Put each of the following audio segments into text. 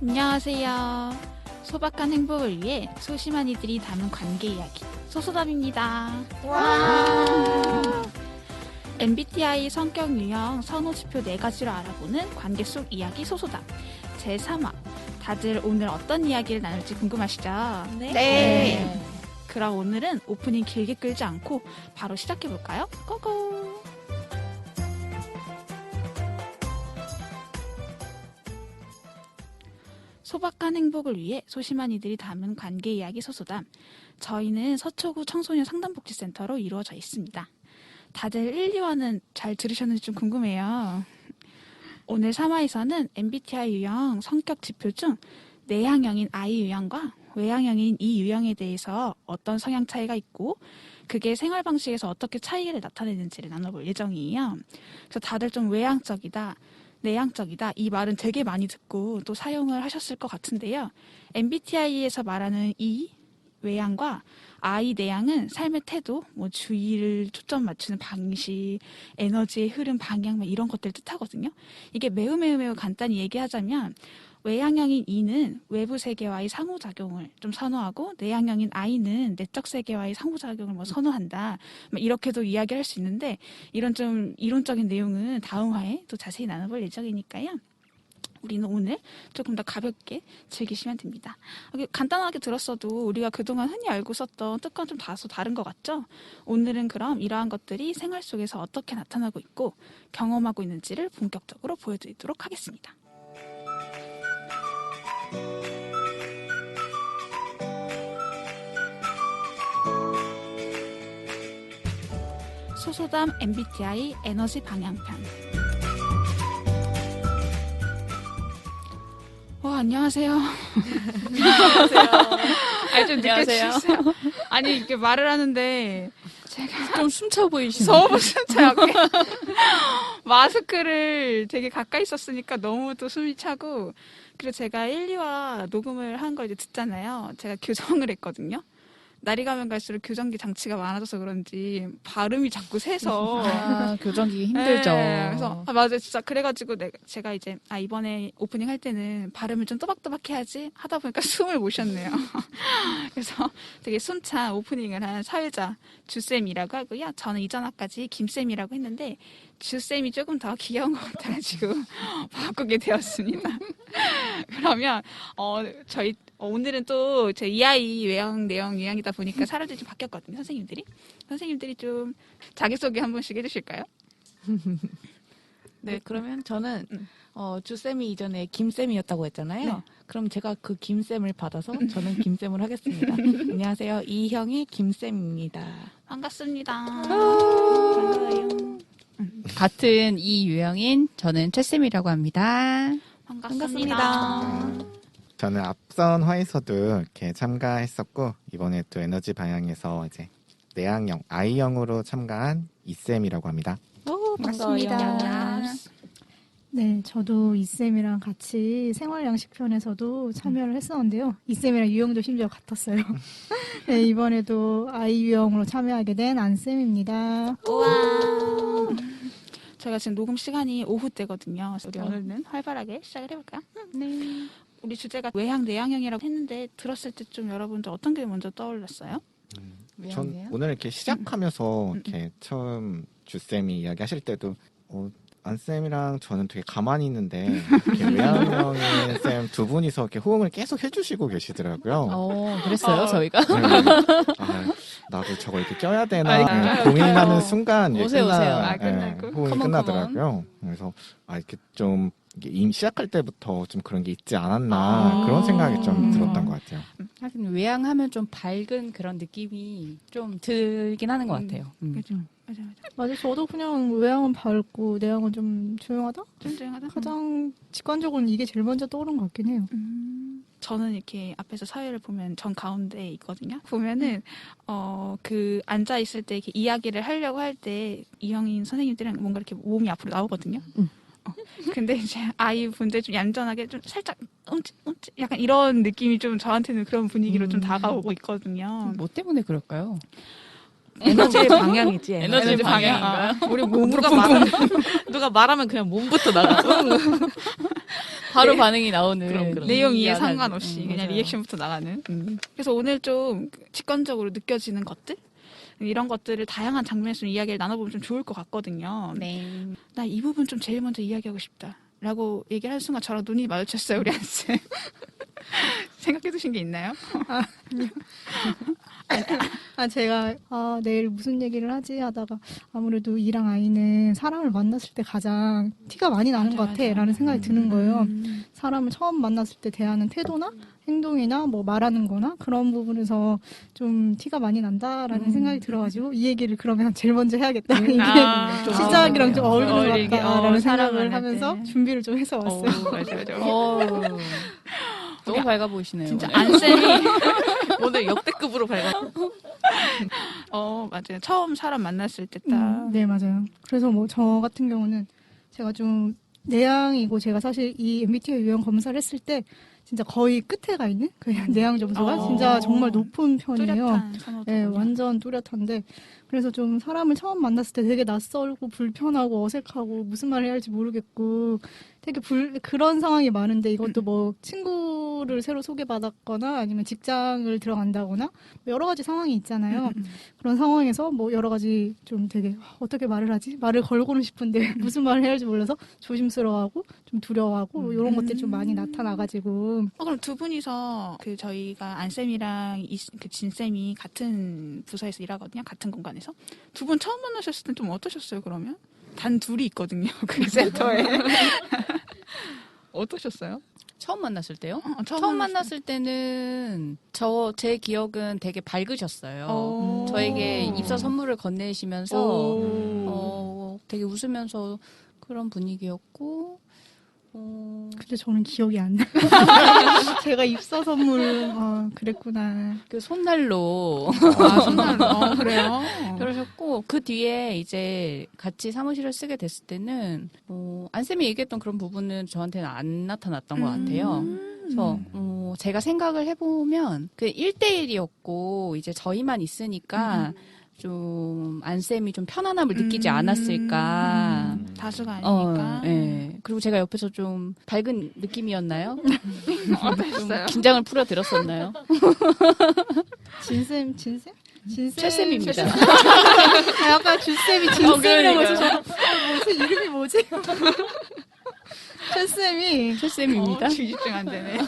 안녕하세요. 소박한 행복을 위해 소심한 이들이 담은 관계 이야기 소소담입니다. 와! MBTI 성격 유형 선호 지표 4가지로 알아보는 관계 속 이야기 소소담 제3화. 다들 오늘 어떤 이야기를 나눌지 궁금하시죠? 네. 그럼 오늘은 오프닝 길게 끌지 않고 바로 시작해볼까요? 고고! 소박한 행복을 위해 소심한 이들이 담은 관계 이야기 소소담. 저희는 서초구 청소년 상담복지센터로 이루어져 있습니다. 다들 1, 2화는 잘 들으셨는지 좀 궁금해요. 오늘 3화에서는 MBTI 유형 성격 지표 중 내향형인 I 유형과 외향형인 E 유형에 대해서 어떤 성향 차이가 있고 그게 생활 방식에서 어떻게 차이를 나타내는지를 나눠볼 예정이에요. 그래서 다들 좀 외향적이다, 내향적이다 이 말은 되게 많이 듣고 또 사용을 하셨을 것 같은데요. MBTI에서 말하는 E 외향과 I 내향은 삶의 태도, 주의를 초점 맞추는 방식, 에너지의 흐름, 방향 이런 것들 뜻하거든요. 이게 매우 간단히 얘기하자면 외향형인 E는 외부 세계와의 상호작용을 좀 선호하고 내향형인 I는 내적 세계와의 상호작용을 선호한다. 이렇게도 이야기할 수 있는데 이런 좀 이론적인 내용은 다음 화에 또 자세히 나눠볼 예정이니까요. 우리는 오늘 조금 더 가볍게 즐기시면 됩니다. 간단하게 들었어도 우리가 그동안 흔히 알고 썼던 뜻과는 좀 다소 다른 것 같죠? 오늘은 그럼 이러한 것들이 생활 속에서 어떻게 나타나고 있고 경험하고 있는지를 본격적으로 보여드리도록 하겠습니다. 소소담 MBTI 에너지 방향편. 안녕하세요. 안녕하세요. 좀 늦게 주셨어요. 아니 이렇게 말을 하는데 제가 좀 숨차 보이시네요. 너무 숨차요. 마스크를 되게 가까이 썼으니까 너무 또 숨이 차고 그리고 제가 1, 2화 녹음을 한 걸 이제 듣잖아요. 제가 교정을 했거든요. 날이 가면 갈수록 교정기 장치가 많아져서 그런지 발음이 자꾸 새서 교정기 힘들죠. 네, 그래서 맞아요. 진짜 그래가지고 제가 이제 이번에 오프닝 할 때는 발음을 좀 또박또박 해야지 하다 보니까 숨을 못 쉬었네요. 그래서 되게 숨찬 오프닝을 한 사회자 주쌤이라고 하고요. 저는 이전 화까지 김쌤이라고 했는데 주쌤이 조금 더 귀여운 것 같아가지고 바꾸게 되었습니다. 그러면 저희 오늘은 또 제 EI 외형, 내형, 유형이다 보니까 사람들이 좀 바뀌었거든요. 선생님들이 좀 자기소개 한 번씩 해주실까요? 네, 그러면 저는 주쌤이 이전에 김쌤이었다고 했잖아요. 네. 그럼 제가 그 김쌤을 받아서 저는 김쌤을 하겠습니다. 안녕하세요. 이형의 김쌤입니다. 반갑습니다. 반가워요. 같은 이 유형인 저는 최쌤이라고 합니다. 반갑습니다. 저는 앞선 화에서도 이렇게 참가했었고 이번에 또 에너지 방향에서 이제 내향형 I형으로 참가한 이쌤이라고 합니다. 반갑습니다. 네, 저도 이쌤이랑 같이 생활양식편에서도 참여를 했었는데요. 이쌤이랑 유형도 심지어 같았어요. 네, 이번에도 I 유형으로 참여하게 된 안쌤입니다. 우와. 저희가 지금 녹음 시간이 오후 때거든요. 우리 오늘은 활발하게 시작을 해볼까요? 네. 우리 주제가 외향, 내향형이라고 했는데 들었을 때 좀 여러분들 어떤 게 먼저 떠올랐어요? 전 오늘 이렇게 시작하면서 이렇게 처음 주쌤이 이야기하실 때도 안쌤이랑 저는 되게 가만히 있는데 이렇게 외향형인 쌤 두 분이서 이렇게 호응을 계속 해주시고 계시더라고요. 그랬어요, 저희가? 네. 나도 저거 이렇게 껴야 되나 고민하는 순간 오세요. 호응이 컴온, 끝나더라고요. 그래서 이렇게 좀 이미 시작할 때부터 좀 그런 게 있지 않았나 그런 생각이 좀 들었던 것 같아요. 하긴 외향하면 좀 밝은 그런 느낌이 좀 들긴 하는 것 같아요. 그죠? 맞아. 맞아, 저도 그냥 외향은 밝고 내향은 좀 조용하다? 좀 조용하다? 가장 직관적으로는 이게 제일 먼저 떠오른 것 같긴 해요. 저는 이렇게 앞에서 사회를 보면 전 가운데 있거든요. 보면은 그 앉아 있을 때 이렇게 이야기를 하려고 할 때 이형인 선생님들은 뭔가 이렇게 몸이 앞으로 나오거든요. 근데 이제 아이 분들 좀 얌전하게 좀 살짝 약간 이런 느낌이 좀 저한테는 그런 분위기로 좀 다가오고 있거든요. 뭐 때문에 그럴까요? 에너지의 방향이지. 에너지 방향인가요? 우리 몸으로 누가 말하면 그냥 몸부터 나가. 바로 반응이 나오는 그럼. 내용 이해 이해하는- 상관없이 그냥 맞아요. 리액션부터 나가는. 그래서 오늘 좀 직관적으로 느껴지는 것들 이런 것들을 다양한 장면에서 좀 이야기를 나눠보면 좀 좋을 것 같거든요. 네. 나 이 부분 좀 제일 먼저 이야기하고 싶다라고 얘기를 하는 순간 저랑 눈이 마주쳤어요, 우리 한쌤. 생각해 두신 게 있나요? 제가 내일 무슨 얘기를 하지 하다가 아무래도 이랑 아이는 사람을 만났을 때 가장 티가 많이 나는 맞아, 것 같아 맞아. 라는 생각이 드는 거예요. 사람을 처음 만났을 때 대하는 태도나 행동이나 뭐 말하는 거나 그런 부분에서 좀 티가 많이 난다라는 생각이 들어가지고 이 얘기를 그러면 제일 먼저 해야겠다. 이게 좀 시작이랑 좀 어울리는 것 어울리게, 같다라는 사람 생각을 만날 하면서 때. 준비를 좀 해서 왔어요. 맞아. 너무 밝아 보이시네요. 진짜 오늘. 안쌤이 오늘 역대급으로 밝았. 맞아요. 처음 사람 만났을 때 딱. 네, 맞아요. 그래서 뭐 저 같은 경우는 제가 좀 내향이고 제가 사실 이 MBTI 유형 검사를 했을 때 진짜 거의 끝에 가 있는 그 내향 점수가 진짜 정말 높은 편이에요. 뚜렷한 선호도. 네, 완전 뚜렷한데 그래서 좀 사람을 처음 만났을 때 되게 낯설고 불편하고 어색하고 무슨 말을 해야 할지 모르겠고 되게 그런 상황이 많은데 이것도 뭐 친구를 새로 소개받았거나 아니면 직장을 들어간다거나 여러 가지 상황이 있잖아요. 그런 상황에서 뭐 여러 가지 좀 되게 어떻게 말을 하지? 말을 걸고는 싶은데 무슨 말을 해야 할지 몰라서 조심스러워하고 좀 두려워하고 이런 것들이 좀 많이 나타나가지고 그럼 두 분이서 그 저희가 안쌤이랑 그 진쌤이 같은 부서에서 일하거든요. 같은 공간에서. 두 분 처음 만나셨을 땐 좀 어떠셨어요, 그러면? 단 둘이 있거든요. 그 센터에. 어떠셨어요? 처음 만났을 때요? 처음 만났을 때는 제 기억은 되게 밝으셨어요. 오. 저에게 입사 선물을 건네시면서 오. 되게 웃으면서 그런 분위기였고 근데 저는 기억이 안 나요. 제가 입사 선물 그랬구나. 그 손난로 손날. 그래요? 그러셨고 그 뒤에 이제 같이 사무실을 쓰게 됐을 때는 안쌤이 얘기했던 그런 부분은 저한테는 안 나타났던 것 같아요. 그래서 제가 생각을 해보면 그 1대1이었고 이제 저희만 있으니까 좀 안쌤이 좀 편안함을 느끼지 않았을까. 다수가 아니니까. 네. 그리고 제가 옆에서 좀 밝은 느낌이었나요? 어땠어요? 긴장을 풀어드렸었나요? 진쌤? 최쌤입니다. 약간 준쌤이 진쌤이라고 해서 그러니까요. 저도 이름이 뭐지? 최쌤이 최쌤입니다. 집중 안 되네.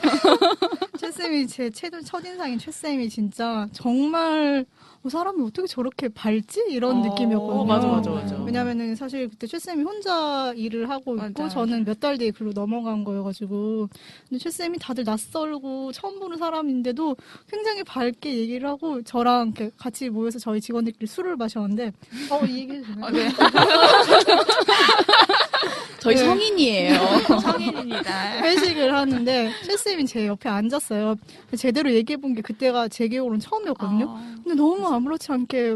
최쌤이 제 첫인상인 최쌤이 진짜 정말 사람이 어떻게 저렇게 밝지? 이런 느낌이었거든요. 맞아. 왜냐면은 사실 그때 최쌤이 혼자 일을 하고 있고 맞아. 저는 몇 달 뒤에 글로 넘어간 거여가지고 근데 최쌤이 다들 낯설고 처음 보는 사람인데도 굉장히 밝게 얘기를 하고 저랑 이렇게 같이 모여서 저희 직원들끼리 술을 마셨는데 이 얘기해도 되나요? 네. 저희 성인이에요. 성인입니다. 회식을 하는데 최쌤이 제 옆에 앉았어요. 제대로 얘기해본 게 그때가 제 기억으로는 처음이었거든요. 근데 너무 아무렇지 않게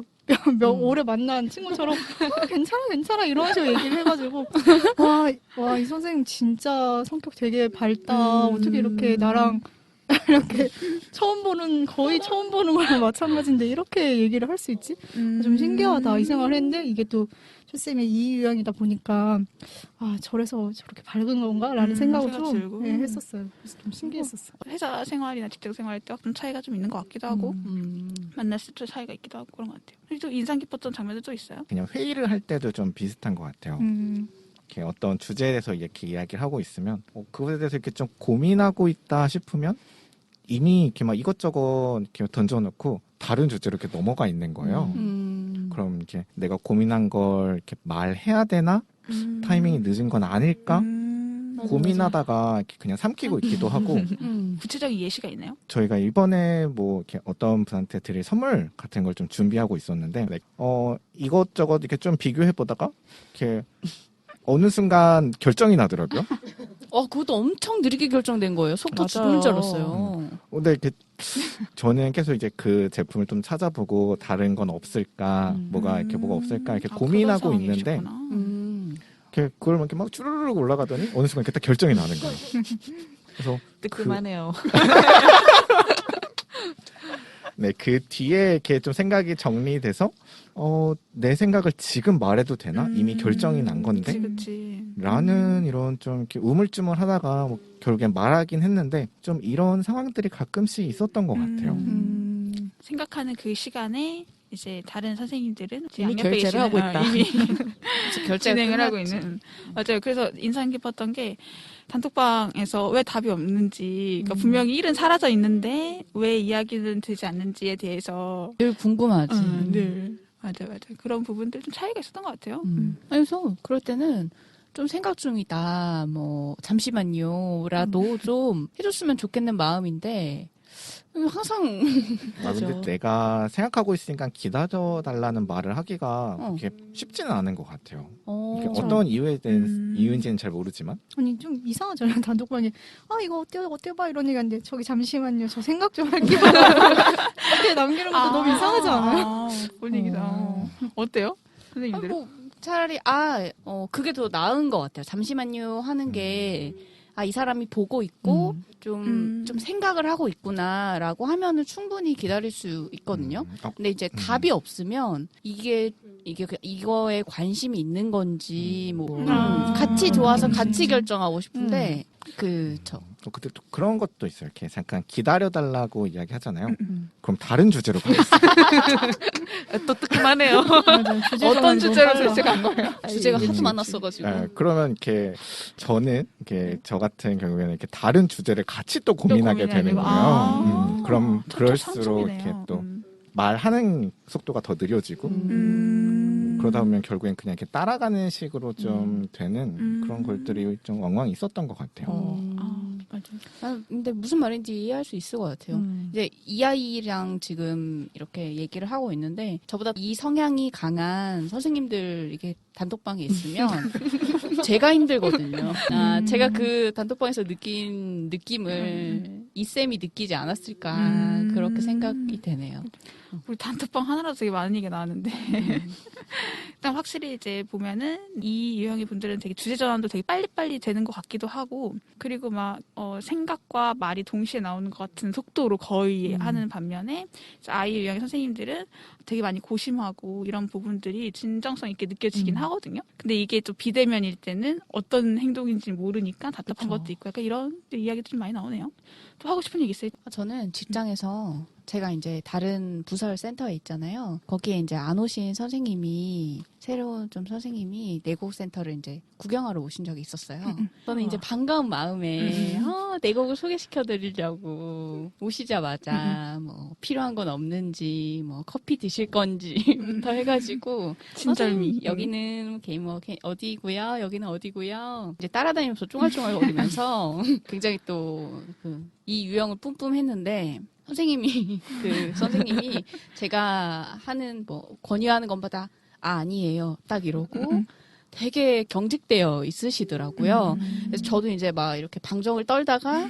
오래 만난 친구처럼 괜찮아 이런 식으로 얘기를 해가지고 와 이 선생님 진짜 성격 되게 밝다. 어떻게 이렇게 나랑 이렇게 거의 처음 보는 거랑 마찬가지인데 이렇게 얘기를 할 수 있지? 좀 신기하다 이 생각을 했는데 이게 또 최쌤의 이 유형이다 보니까 저래서 저렇게 밝은 건가? 라는 생각을 생각 좀 들고. 했었어요. 그래서 좀 신기했었어요. 회사 생활이나 직장 생활 때 좀 차이가 좀 있는 것 같기도 하고 만났을 때 차이가 있기도 하고 그런 것 같아요. 그리고 또 인상 깊었던 장면도 있어요. 그냥 회의를 할 때도 좀 비슷한 것 같아요. 이렇게 어떤 주제에 대해서 이렇게 이야기를 하고 있으면 그것에 대해서 이렇게 좀 고민하고 있다 싶으면 이미 이렇게 막 이것저것 이렇게 던져놓고 다른 주제로 이렇게 넘어가 있는 거예요. 그럼 이렇게 내가 고민한 걸 이렇게 말해야 되나? 타이밍이 늦은 건 아닐까? 고민하다가 이렇게 그냥 삼키고 있기도 하고 구체적인 예시가 있나요? 저희가 이번에 뭐 이렇게 어떤 분한테 드릴 선물 같은 걸 좀 준비하고 있었는데 이것저것 이렇게 좀 비교해 보다가 이렇게 어느 순간 결정이 나더라고요. 그것도 엄청 느리게 결정된 거예요. 속도 맞아요. 죽는 줄 알았어요. 근데 이렇게 저는 계속 이제 그 제품을 좀 찾아보고 다른 건 없을까, 뭐가 없을까 이렇게 고민하고 그런 있는데 상황이셨구나. 이렇게 그걸 이렇게 막 쭈르륵 올라가더니 어느 순간 이렇게 딱 결정이 나는 거예요. 그래서 뜨끔하네요. 네, 그 뒤에 이렇게 좀 생각이 정리돼서 내 생각을 지금 말해도 되나? 이미 결정이 난 건데? 그치. 라는 이런 좀 이렇게 우물쭈물하다가 뭐 결국엔 말하긴 했는데 좀 이런 상황들이 가끔씩 있었던 것 같아요. 생각하는 그 시간에 이제 다른 선생님들은 이미 양옆에 결제를 계시는, 하고 있다. 이미 결제가 진행을 하고 끝났지. 있는. 맞아요. 그래서 인상 깊었던 게 단톡방에서 왜 답이 없는지, 그러니까 분명히 일은 사라져 있는데 왜 이야기는 되지 않는지에 대해서 늘 궁금하지. 늘 맞아. 그런 부분들 좀 차이가 있었던 것 같아요. 그래서 그럴 때는 좀 생각 중이다. 뭐 잠시만요라도 좀 해줬으면 좋겠는 마음인데 항상 근데 내가 생각하고 있으니까 기다려달라는 말을 하기가 그렇게 쉽지는 않은 것 같아요. 이게 어떤 이유에 대한 이유인지는 잘 모르지만. 아니 좀 이상하잖아요. 단톡방에 이거 어때요 봐 이런 얘기하는데 저기 잠시만요. 저 생각 좀 할게요. 이렇게 남기는 것도 너무 이상하지 않아요? 뭔 얘기다. 어때요? 선생님들? 뭐 차라리 그게 더 나은 것 같아요. 잠시만요 하는 게 이 사람이 보고 있고 좀 생각을 하고 있구나라고 하면은 충분히 기다릴 수 있거든요. 근데 이제 답이 없으면 이거에 관심이 있는 건지 뭐 같이 좋아서 같이 결정하고 싶은데 그쵸. 근데 또 그런 것도 있어요. 이렇게 잠깐 기다려달라고 이야기하잖아요. 그럼 다른 주제로 가겠어요. 또 뜨끔하네요. 어떤 주제로 도대체 간 거예요? 주제가 하도 많았어가지고. 그러면 이렇게 저는 이렇게 저 같은 경우에는 이렇게 다른 주제를 같이 또 고민하게 되는 거예요. 그럼 그럴수록 이렇게 또 말하는 속도가 더 느려지고 그러다 보면 결국엔 그냥 이렇게 따라가는 식으로 좀 되는 그런 것들이 좀 왕왕 있었던 것 같아요. 근데 무슨 말인지 이해할 수 있을 것 같아요. 이제 이 아이랑 지금 이렇게 얘기를 하고 있는데 저보다 이 성향이 강한 선생님들 이게 단톡방에 있으면 제가 힘들거든요. 제가 그 단톡방에서 느낀 느낌을 이 쌤이 느끼지 않았을까 그렇게 생각이 되네요. 우리 단톡방 하나라도 되게 많은 얘기가 나왔는데 일단 확실히 이제 보면은 이 유형의 분들은 되게 주제 전환도 되게 빨리빨리 되는 것 같기도 하고 그리고 막 생각과 말이 동시에 나오는 것 같은 속도로 거의 하는 반면에 I 유형의 선생님들은 되게 많이 고심하고 이런 부분들이 진정성 있게 느껴지긴 하거든요. 근데 이게 또 비대면일 때는 어떤 행동인지 모르니까 답답한 것도 있고 약간 이런 이야기들이 많이 나오네요. 또 하고 싶은 얘기 있어요? 저는 직장에서 제가 이제 다른 부설 센터에 있잖아요. 거기에 이제 안 오신 선생님이 새로운 좀 선생님이 내곡 센터를 이제 구경하러 오신 적이 있었어요. 저는 이제 반가운 마음에 내곡을 소개시켜 드리려고 오시자마자 뭐 필요한 건 없는지 뭐 커피 드실 건지부터 해가지고 친절미. 여기는 어디고요? 여기는 어디고요? 이제 따라다니면서 쫑알쫑알 거리면서 굉장히 또 이 유형을 뿜뿜했는데 선생님이 제가 하는 뭐 권유하는 것마다 아니에요. 딱 이러고 되게 경직되어 있으시더라고요. 그래서 저도 이제 막 이렇게 방정을 떨다가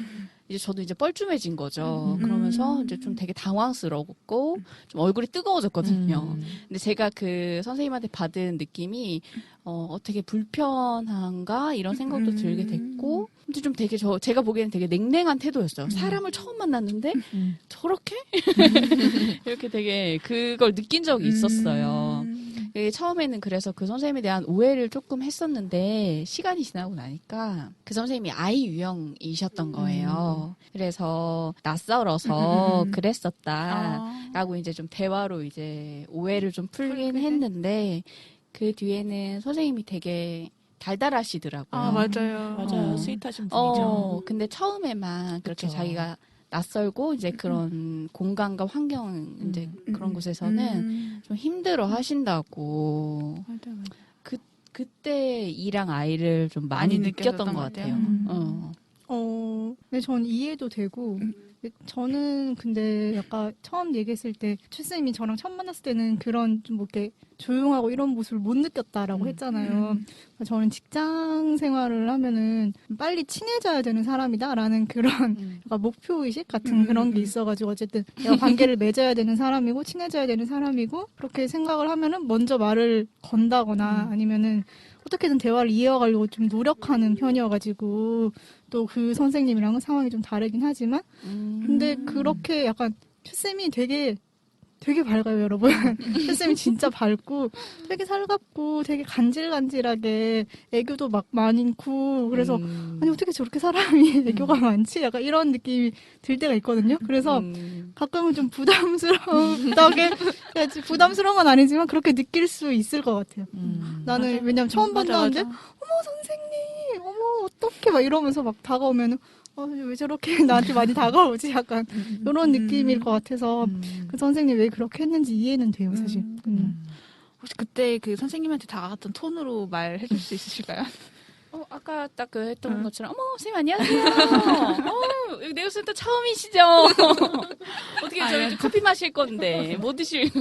이제 저도 이제 뻘쭘해진 거죠. 그러면서 이제 좀 되게 당황스럽고 좀 얼굴이 뜨거워졌거든요. 근데 제가 그 선생님한테 받은 느낌이 어떻게 불편한가 이런 생각도 들게 됐고 근데 좀 되게 제가 보기에는 되게 냉랭한 태도였어요. 사람을 처음 만났는데 저렇게 이렇게 되게 그걸 느낀 적이 있었어요. 처음에는 그래서 그 선생님에 대한 오해를 조금 했었는데 시간이 지나고 나니까 그 선생님이 I 유형이셨던 거예요. 그래서 낯설어서 그랬었다라고 이제 좀 대화로 이제 오해를 좀 풀긴 했는데 그 뒤에는 선생님이 되게 달달하시더라고요. 맞아요. 스윗하신 분이죠. 근데 처음에만 그렇게 그쵸. 자기가 낯설고 이제 그런 공간과 환경 이제 그런 곳에서는 좀 힘들어 하신다고. 맞아. 그때 이랑 아이를 좀 많이 느꼈던 것 같아요. 네, 전 이해도 되고. 저는 근데 약간 처음 얘기했을 때 최쌤이 저랑 처음 만났을 때는 그런 좀 뭐 이렇게 조용하고 이런 모습을 못 느꼈다라고 했잖아요. 저는 직장 생활을 하면은 빨리 친해져야 되는 사람이다라는 그런 약간 목표의식 같은 그런 게 있어가지고 어쨌든 내가 관계를 맺어야 되는 사람이고 친해져야 되는 사람이고 그렇게 생각을 하면은 먼저 말을 건다거나 아니면은 어떻게든 대화를 이어가려고 좀 노력하는 편이어가지고 또 그 선생님이랑은 상황이 좀 다르긴 하지만 근데 그렇게 약간 슈쌤이 되게 밝아요, 여러분. 슈쌤이 진짜 밝고 되게 살갑고 되게 간질간질하게 애교도 막 많고 그래서 아니 어떻게 저렇게 사람이 애교가 많지? 약간 이런 느낌이 들 때가 있거든요. 그래서 가끔은 좀 부담스러운 건 아니지만 그렇게 느낄 수 있을 것 같아요. 나는 맞아요. 왜냐면 처음 맞아, 만나는데 맞아. 어머 선생님, 어머 어떡해 막 이러면서 막 다가오면 왜 저렇게 나한테 많이 다가오지? 약간 이런 느낌일 것 같아서 그 선생님 왜 그렇게 했는지 이해는 돼요, 사실. 혹시 그때 그 선생님한테 다가갔던 톤으로 말해줄 수 있으실까요? 아까 딱 그 했던 것처럼, 어머, 선생님 안녕하세요. 네오센터 처음이시죠? 어떻게 저희 커피 마실 건데, 뭐 드실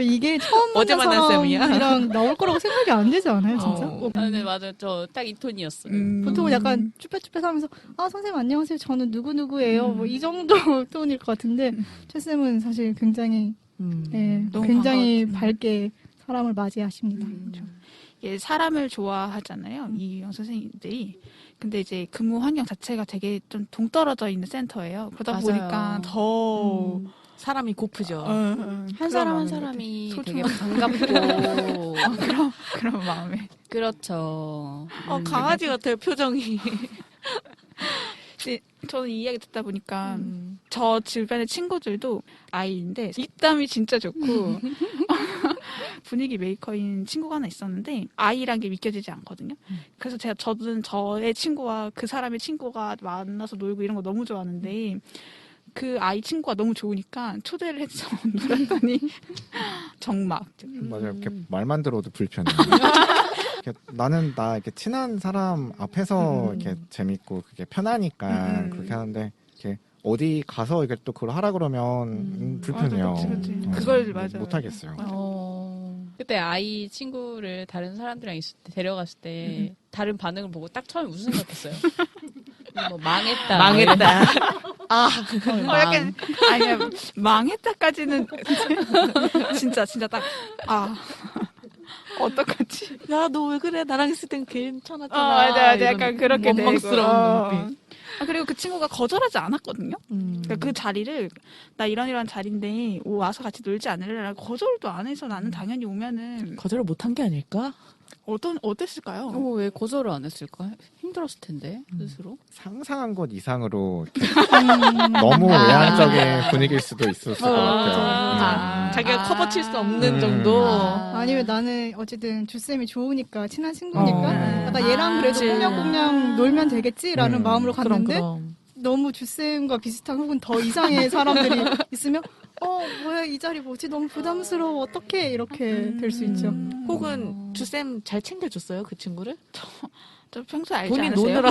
이게 처음 어제 만난 만난 쌤이야? 사람이랑 나올 거라고 생각이 안 되지 않아요, 진짜? 네, 맞아요. 저 딱 이 톤이었어요. 보통은 약간 쭈뼛쭈뼛하면서 선생님 안녕하세요, 저는 누구누구예요. 뭐 이 정도 톤일 것 같은데 최 쌤은 사실 굉장히 너무 굉장히 반가웠죠. 밝게 사람을 맞이하십니다. 이게 사람을 좋아하잖아요. 이유영 선생님들이. 근데 이제 근무 환경 자체가 되게 좀 동떨어져 있는 센터예요. 그러다 맞아요. 보니까 더 사람이 고프죠. 한 사람 한 사람이 되게 반갑고. 그런 마음에. 그렇죠. 강아지 같아요, 표정이. 근데 저는 이 이야기 듣다 보니까 저 주변의 친구들도 아이인데 입담이 진짜 좋고 분위기 메이커인 친구가 하나 있었는데 아이란 게 믿겨지지 않거든요. 그래서 저는 저의 친구와 그 사람의 친구가 만나서 놀고 이런 거 너무 좋아하는데 그 아이 친구가 너무 좋으니까 초대를 해서 놀았더니 정막. 맞아요. 이렇게 말만 들어도 불편해요. 이렇게 나는 나 이렇게 친한 사람 앞에서 이렇게 재밌고 그게 편하니까 그렇게 하는데 이렇게 어디 가서 이게 또 그걸 하라 그러면 불편해요. 맞아, 그치. 맞아요. 그걸 맞아요. 못 하겠어요. 그때 아이 친구를 다른 사람들이랑 있을 때 데려갔을 때 다른 반응을 보고 딱 처음에 무슨 생각했어요? 뭐 망했다. 망했다. 약간 아니야 망했다까지는 진짜 딱 어떡하지? 야, 너 왜 그래? 나랑 있을 땐 괜찮았잖아. 맞아. 이런 약간 그렇게 원망스러운 되고. 눈빛. 그리고 그 친구가 거절하지 않았거든요. 그러니까 그 자리를 나 이런 자리인데 와서 같이 놀지 않을래라고 거절도 안 해서 나는 당연히 오면은 거절을 못한 게 아닐까? 어땠을까요? 왜 거절을 안 했을까? 힘들었을 텐데 스스로. 상상한 것 이상으로 이렇게 너무 외향적인 분위기일 수도 있었을 것 같아요. 자기가 커버 칠 수 없는 정도. 아니면 나는 어쨌든 주쌤이 좋으니까 친한 친구니까 약간 얘랑 그래도 꽁냥꽁냥 놀면 되겠지라는 마음으로 갔는데 그럼. 너무 주쌤과 비슷한 혹은 더 이상의 사람들이 있으면 뭐야 이 자리 뭐지 너무 부담스러워 어떡해 이렇게 될 수 있죠. 혹은 주쌤 잘 챙겨줬어요, 그 친구를? 저 평소에 알지 본인 않으세요? 노느라.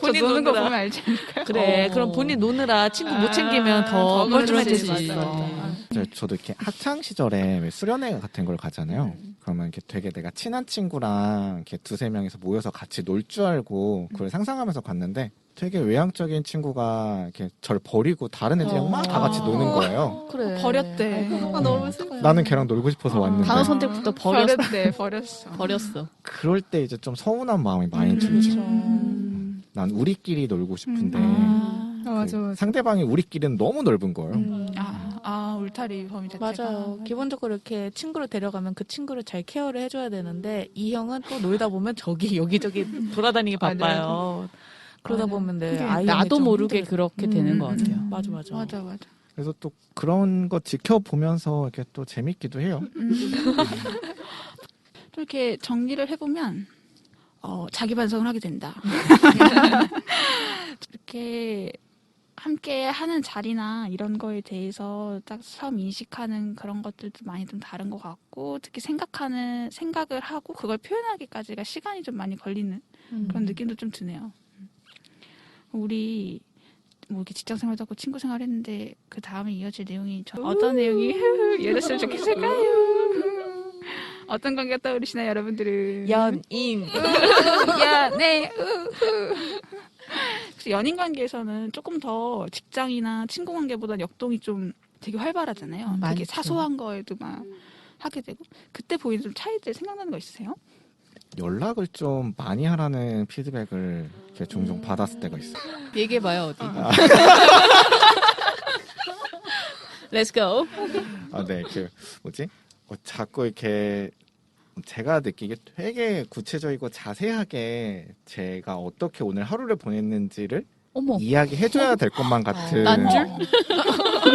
본인 노는 거 보면 알지 않을까요? 그래, 그럼 본인 노느라 친구 못 챙기면 더 뻘쭘해질 수 그렇지, 있어. 맞아. 저도 이렇게 학창 시절에 왜 수련회 같은 걸 가잖아요. 그러면 이렇게 되게 내가 친한 친구랑 이렇게 두세 명이서 모여서 같이 놀 줄 알고 그걸 상상하면서 갔는데 되게 외향적인 친구가 이렇게 절 버리고 다른 애들이랑 막 다 같이 노는 거예요. 그래. 버렸대. 너무 슬퍼요. 나는 걔랑 놀고 싶어서 왔는데 단어 선택부터 버렸어. 버렸어. 그럴 때 이제 좀 서운한 마음이 많이 들죠. 난 우리끼리 놀고 싶은데 맞아. 상대방이 우리끼리는 너무 넓은 거예요. 울타리 범위 자체가. 맞아요. 기본적으로 이렇게 친구를 데려가면 그 친구를 잘 케어를 해줘야 되는데 이 형은 또 놀다 보면 저기 여기저기 돌아다니기 바빠요. 그러다 보면 내 아이 나도 모르게 그렇게 되는 것 같아요. 맞아. 맞아. 그래서 또 그런 거 지켜보면서 이렇게 또 재밌기도 해요. 좀 이렇게 정리를 해보면 자기 반성을 하게 된다. 이렇게 함께 하는 자리나 이런 거에 대해서 딱 처음 인식하는 그런 것들도 많이 좀 다른 것 같고 특히 생각을 하고 그걸 표현하기까지가 시간이 좀 많이 걸리는 그런 느낌도 좀 드네요. 우리 뭐 이렇게 직장 생활도 하고 친구 생활 했는데 그 다음에 이어질 내용이 어떤 내용이 이어졌으면 좋겠을까요? 어떤 관계가 떠오르시나요, 여러분들은? 연인. 네. 연인 관계에서는 조금 더 직장이나 친구 관계보다 역동이 좀 되게 활발하잖아요. 되게 많죠. 사소한 거에도 막 하게 되고 그때 보이는 좀 차이들 생각나는 거 있으세요? 연락을 좀 많이 하라는 피드백을 이렇게 종종 받았을 때가 있어요. 얘기해봐요 어디. Let's go. 아, 네, 뭐지? 자꾸 이렇게 제가 느끼기에 되게 구체적이고 자세하게 제가 어떻게 오늘 하루를 보냈는지를 어머. 이야기해줘야 될 것만 같은 난줄?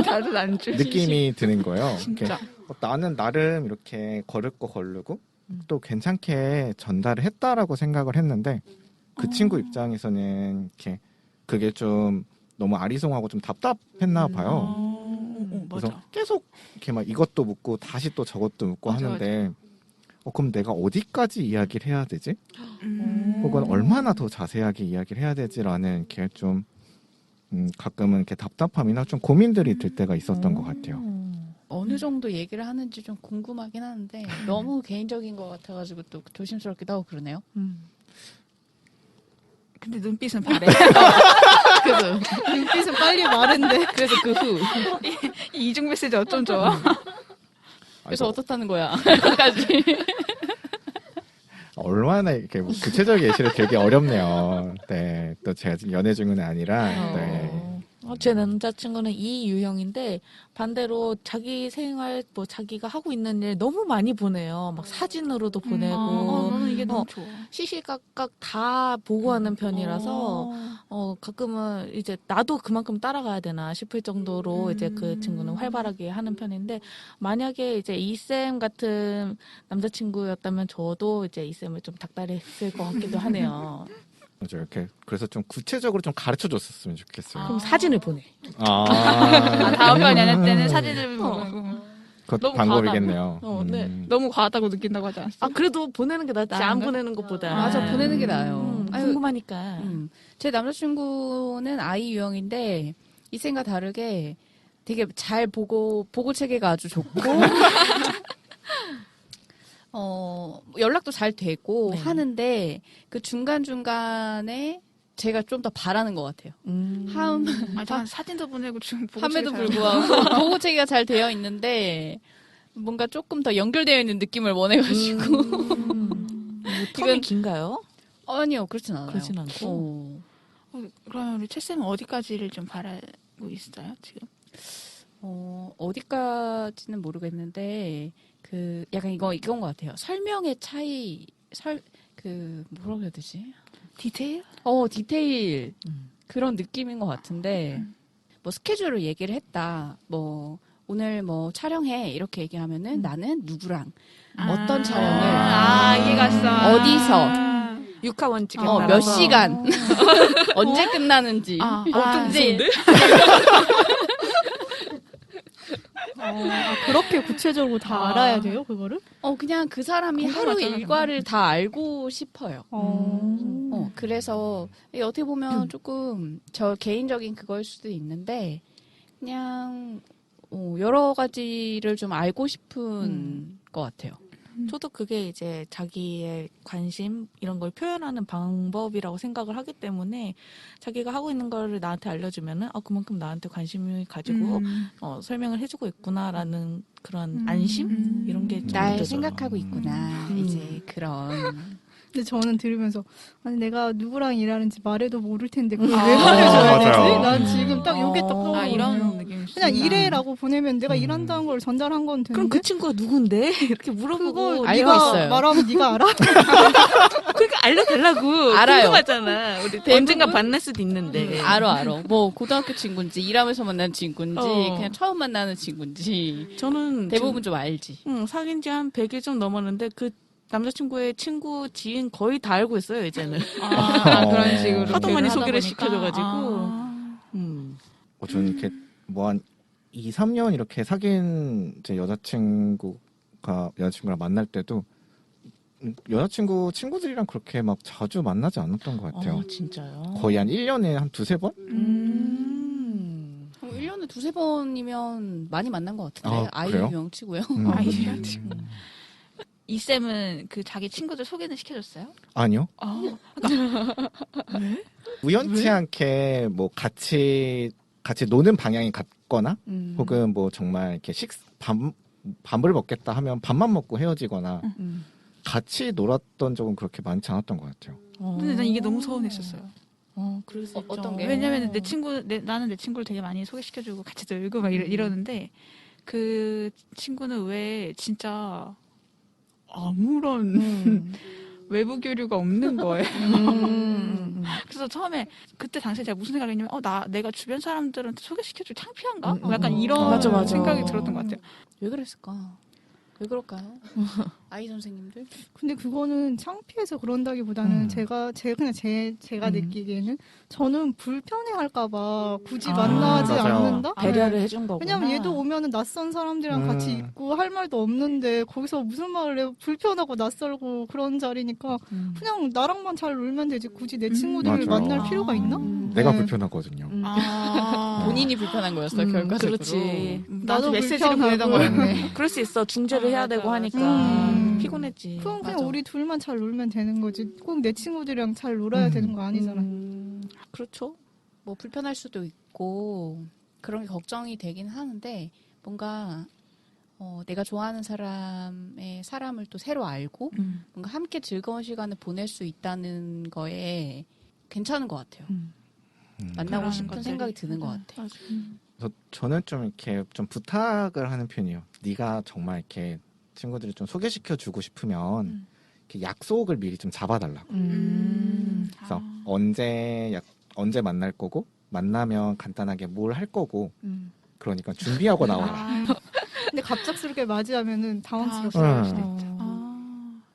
다들 안 줄. 느낌이 드는 거예요. 이렇게 진짜. 나는 나름 이렇게 걸을 거 거르고 또 괜찮게 전달을 했다라고 생각을 했는데 그 친구 입장에서는 이렇게 그게 좀 너무 아리송하고 좀 답답했나 봐요. 그래서 맞아. 계속 이렇게 막 이것도 묻고 다시 또 저것도 묻고 맞아, 하는데 그럼 내가 어디까지 이야기를 해야 되지? 음. 혹은 얼마나 더 자세하게 이야기를 해야 되지라는 이렇게 좀 가끔은 이렇게 답답함이나 좀 고민들이 들 때가 있었던 것 같아요. 어느 정도 얘기를 하는지 좀 궁금하긴 하는데 너무 개인적인 것 같아가지고 또 조심스럽기도 하고 그러네요. 근데 눈빛은 바래. 그래서 눈빛은 빨리 마른데. 그래서 그 후. 이중 메시지 어쩜 좋아. 그래서 어떻다는 거야. 끝까지. 얼마나 이렇게 뭐 구체적 예시를 들기 어렵네요. 네, 또 제가 지금 연애 중은 아니라. 네. 제 남자친구는 이 유형인데 반대로 자기 생활 뭐 자기가 하고 있는 일 너무 많이 보내요. 막 사진으로도 보내고 나는 이게 너무 좋아. 시시각각 다 보고하는 편이라서 가끔은 이제 나도 그만큼 따라가야 되나 싶을 정도로 이제 그 친구는 활발하게 하는 편인데 만약에 이제 이쌤 같은 남자친구였다면 저도 이제 이쌤을 좀 닥달했을 것 같기도 하네요. 맞아요. 이렇게 그래서 좀 구체적으로 좀 가르쳐 줬었으면 좋겠어요. 그럼 사진을 보내. 다음 번 연애 때는 사진을 보고. 그것도 너무 방법이겠네요. 네. 너무 과하다고 느낀다고 하지 않았어? 아 그래도 보내는 게 낫지 안 나은가? 보내는 것보다. 맞아, 보내는 게 나아요. 아유, 궁금하니까. 제 남자친구는 아이 유형인데 이쌤과 다르게 되게 잘 보고 체계가 아주 좋고 연락도 잘 되고 네. 하는데 그 중간중간에 제가 좀 더 바라는 것 같아요. 난 사진도 보내고 지금 보고 함에도 싶어요. 불구하고 보고 체계가 잘 되어 있는데 뭔가 조금 더 연결되어 있는 느낌을 원해가지고 텀이 긴가요? 아니요, 그렇진 않아요. 그렇진 않고. 그러면 우리 채쌤은 어디까지를 좀 바라고 있어요 지금? 어디까지는 모르겠는데 그 약간 이건 것 같아요. 설명의 차이, 뭐라고 해야 되지? 디테일? 디테일 그런 느낌인 것 같은데 뭐 스케줄을 얘기를 했다. 뭐 오늘 뭐 촬영해 이렇게 얘기하면은 나는 누구랑 어떤 촬영을 이해 갔어. 어디서 육하 원칙에 몇 따라서. 시간 언제 끝나는지 좀 이제 그렇게 구체적으로 다 알아야 돼요, 그거를? 그냥 그 사람이 하루 궁금하잖아, 일과를 다 알고 싶어요. 그래서 이게 어떻게 보면 조금 저 개인적인 그거일 수도 있는데 그냥 여러 가지를 좀 알고 싶은 것 같아요. 저도 그게 이제 자기의 관심 이런 걸 표현하는 방법이라고 생각을 하기 때문에 자기가 하고 있는 거를 나한테 알려주면은 그만큼 나한테 관심을 가지고 설명을 해주고 있구나라는 그런 안심 이런 게 좀 날 느껴져요. 생각하고 있구나. 이제 그런. 근데 저는 들으면서 아니 내가 누구랑 일하는지 말해도 모를 텐데 그걸 왜 아, 말해줘야 맞아요. 되지? 난 지금 딱 요게 딱 떠오르는 이런 거예요. 느낌이 그냥 일해라고 보내면 내가 일한다는 걸 전달한 건 되는데 그럼 그 친구가 누군데? 이렇게 물어보고 그걸 알고 네가 있어요. 말하면 네가 알아? 그러니까 알려달라고 알아요. 궁금하잖아. 우리 언젠가 만날 수도 있는데. 알아. 뭐 고등학교 친구인지 일하면서 만난 친구인지 어. 그냥 처음 만나는 친구인지 저는 대부분 좀 알지. 사귄 지 한 100일 좀 넘었는데 그 남자친구의 친구 지인 거의 다 알고 있어요 이제는. 그런 식으로 하도 많이 하다 소개를 보니까. 시켜줘가지고. 저는 이렇게 뭐 한 2, 3년 이렇게 사귄 제 여자친구랑 만날 때도 친구들이랑 그렇게 막 자주 만나지 않았던 것 같아요. 진짜요? 거의 한 1년에 한 두세 번? 1년에 두세 번이면 많이 만난 것 같은데. 아, 그래요? 유형 치고요. 아이유형 치고. 이 쌤은 그 자기 친구들 소개는 시켜줬어요? 아니요. 우연치 않게 뭐 같이 노는 방향이 같거나 혹은 뭐 정말 이렇게 밥을 먹겠다 하면 밥만 먹고 헤어지거나 같이 놀았던 적은 그렇게 많지 않았던 것 같아요. 근데 난 이게 너무 서운했었어요. 그럴 수 있죠. 어떤 게? 왜냐면 나는 내 친구를 되게 많이 소개시켜주고 같이 놀고 막 이러는데 그 친구는 왜 진짜 아무런 외부 교류가 없는 거예요. 그래서 처음에 그때 당시에 제가 무슨 생각을 했냐면 내가 주변 사람들한테 소개시켜주기 창피한가? 약간 이런 맞아. 생각이 들었던 것 같아요. 왜 그랬을까? 왜 그럴까요? 아이 선생님들? 근데 그거는 창피해서 그런다기보다는 제가 느끼기에는 저는 불편해할까봐 굳이 만나지 맞아요. 않는다. 배려를 해준 거구나. 왜냐면 얘도 오면은 낯선 사람들이랑 같이 있고 할 말도 없는데 거기서 무슨 말을 해 불편하고 낯설고 그런 자리니까 그냥 나랑만 잘 놀면 되지 굳이 내 친구들을 맞아요. 만날 필요가 있나? 내가 네. 불편하거든요. 본인이 불편한 거였어요, 결과적으로. 그렇지. 나도 메시지를 보내던 거였네. 그럴 수 있어. 중재를 해야 맞아, 되고 맞아. 하니까 피곤했지. 그럼 그냥 맞아. 우리 둘만 잘 놀면 되는 거지. 꼭 내 친구들이랑 잘 놀아야 되는 거 아니잖아. 그렇죠. 뭐 불편할 수도 있고 그런 게 걱정이 되긴 하는데 뭔가 내가 좋아하는 사람을 또 새로 알고 뭔가 함께 즐거운 시간을 보낼 수 있다는 거에 괜찮은 것 같아요. 만나고 그런 싶은 것들이. 생각이 드는 것 같아요. 그래서 저는 좀 이렇게 좀 부탁을 하는 편이에요. 네가 정말 이렇게 친구들을 좀 소개시켜 주고 싶으면 이렇게 약속을 미리 좀 잡아달라고. 그래서 언제 만날 거고 만나면 간단하게 뭘 할 거고 그러니까 준비하고 나와라. 근데 갑작스럽게 맞이하면은 당황스럽고. 당황스러울 수도 있죠.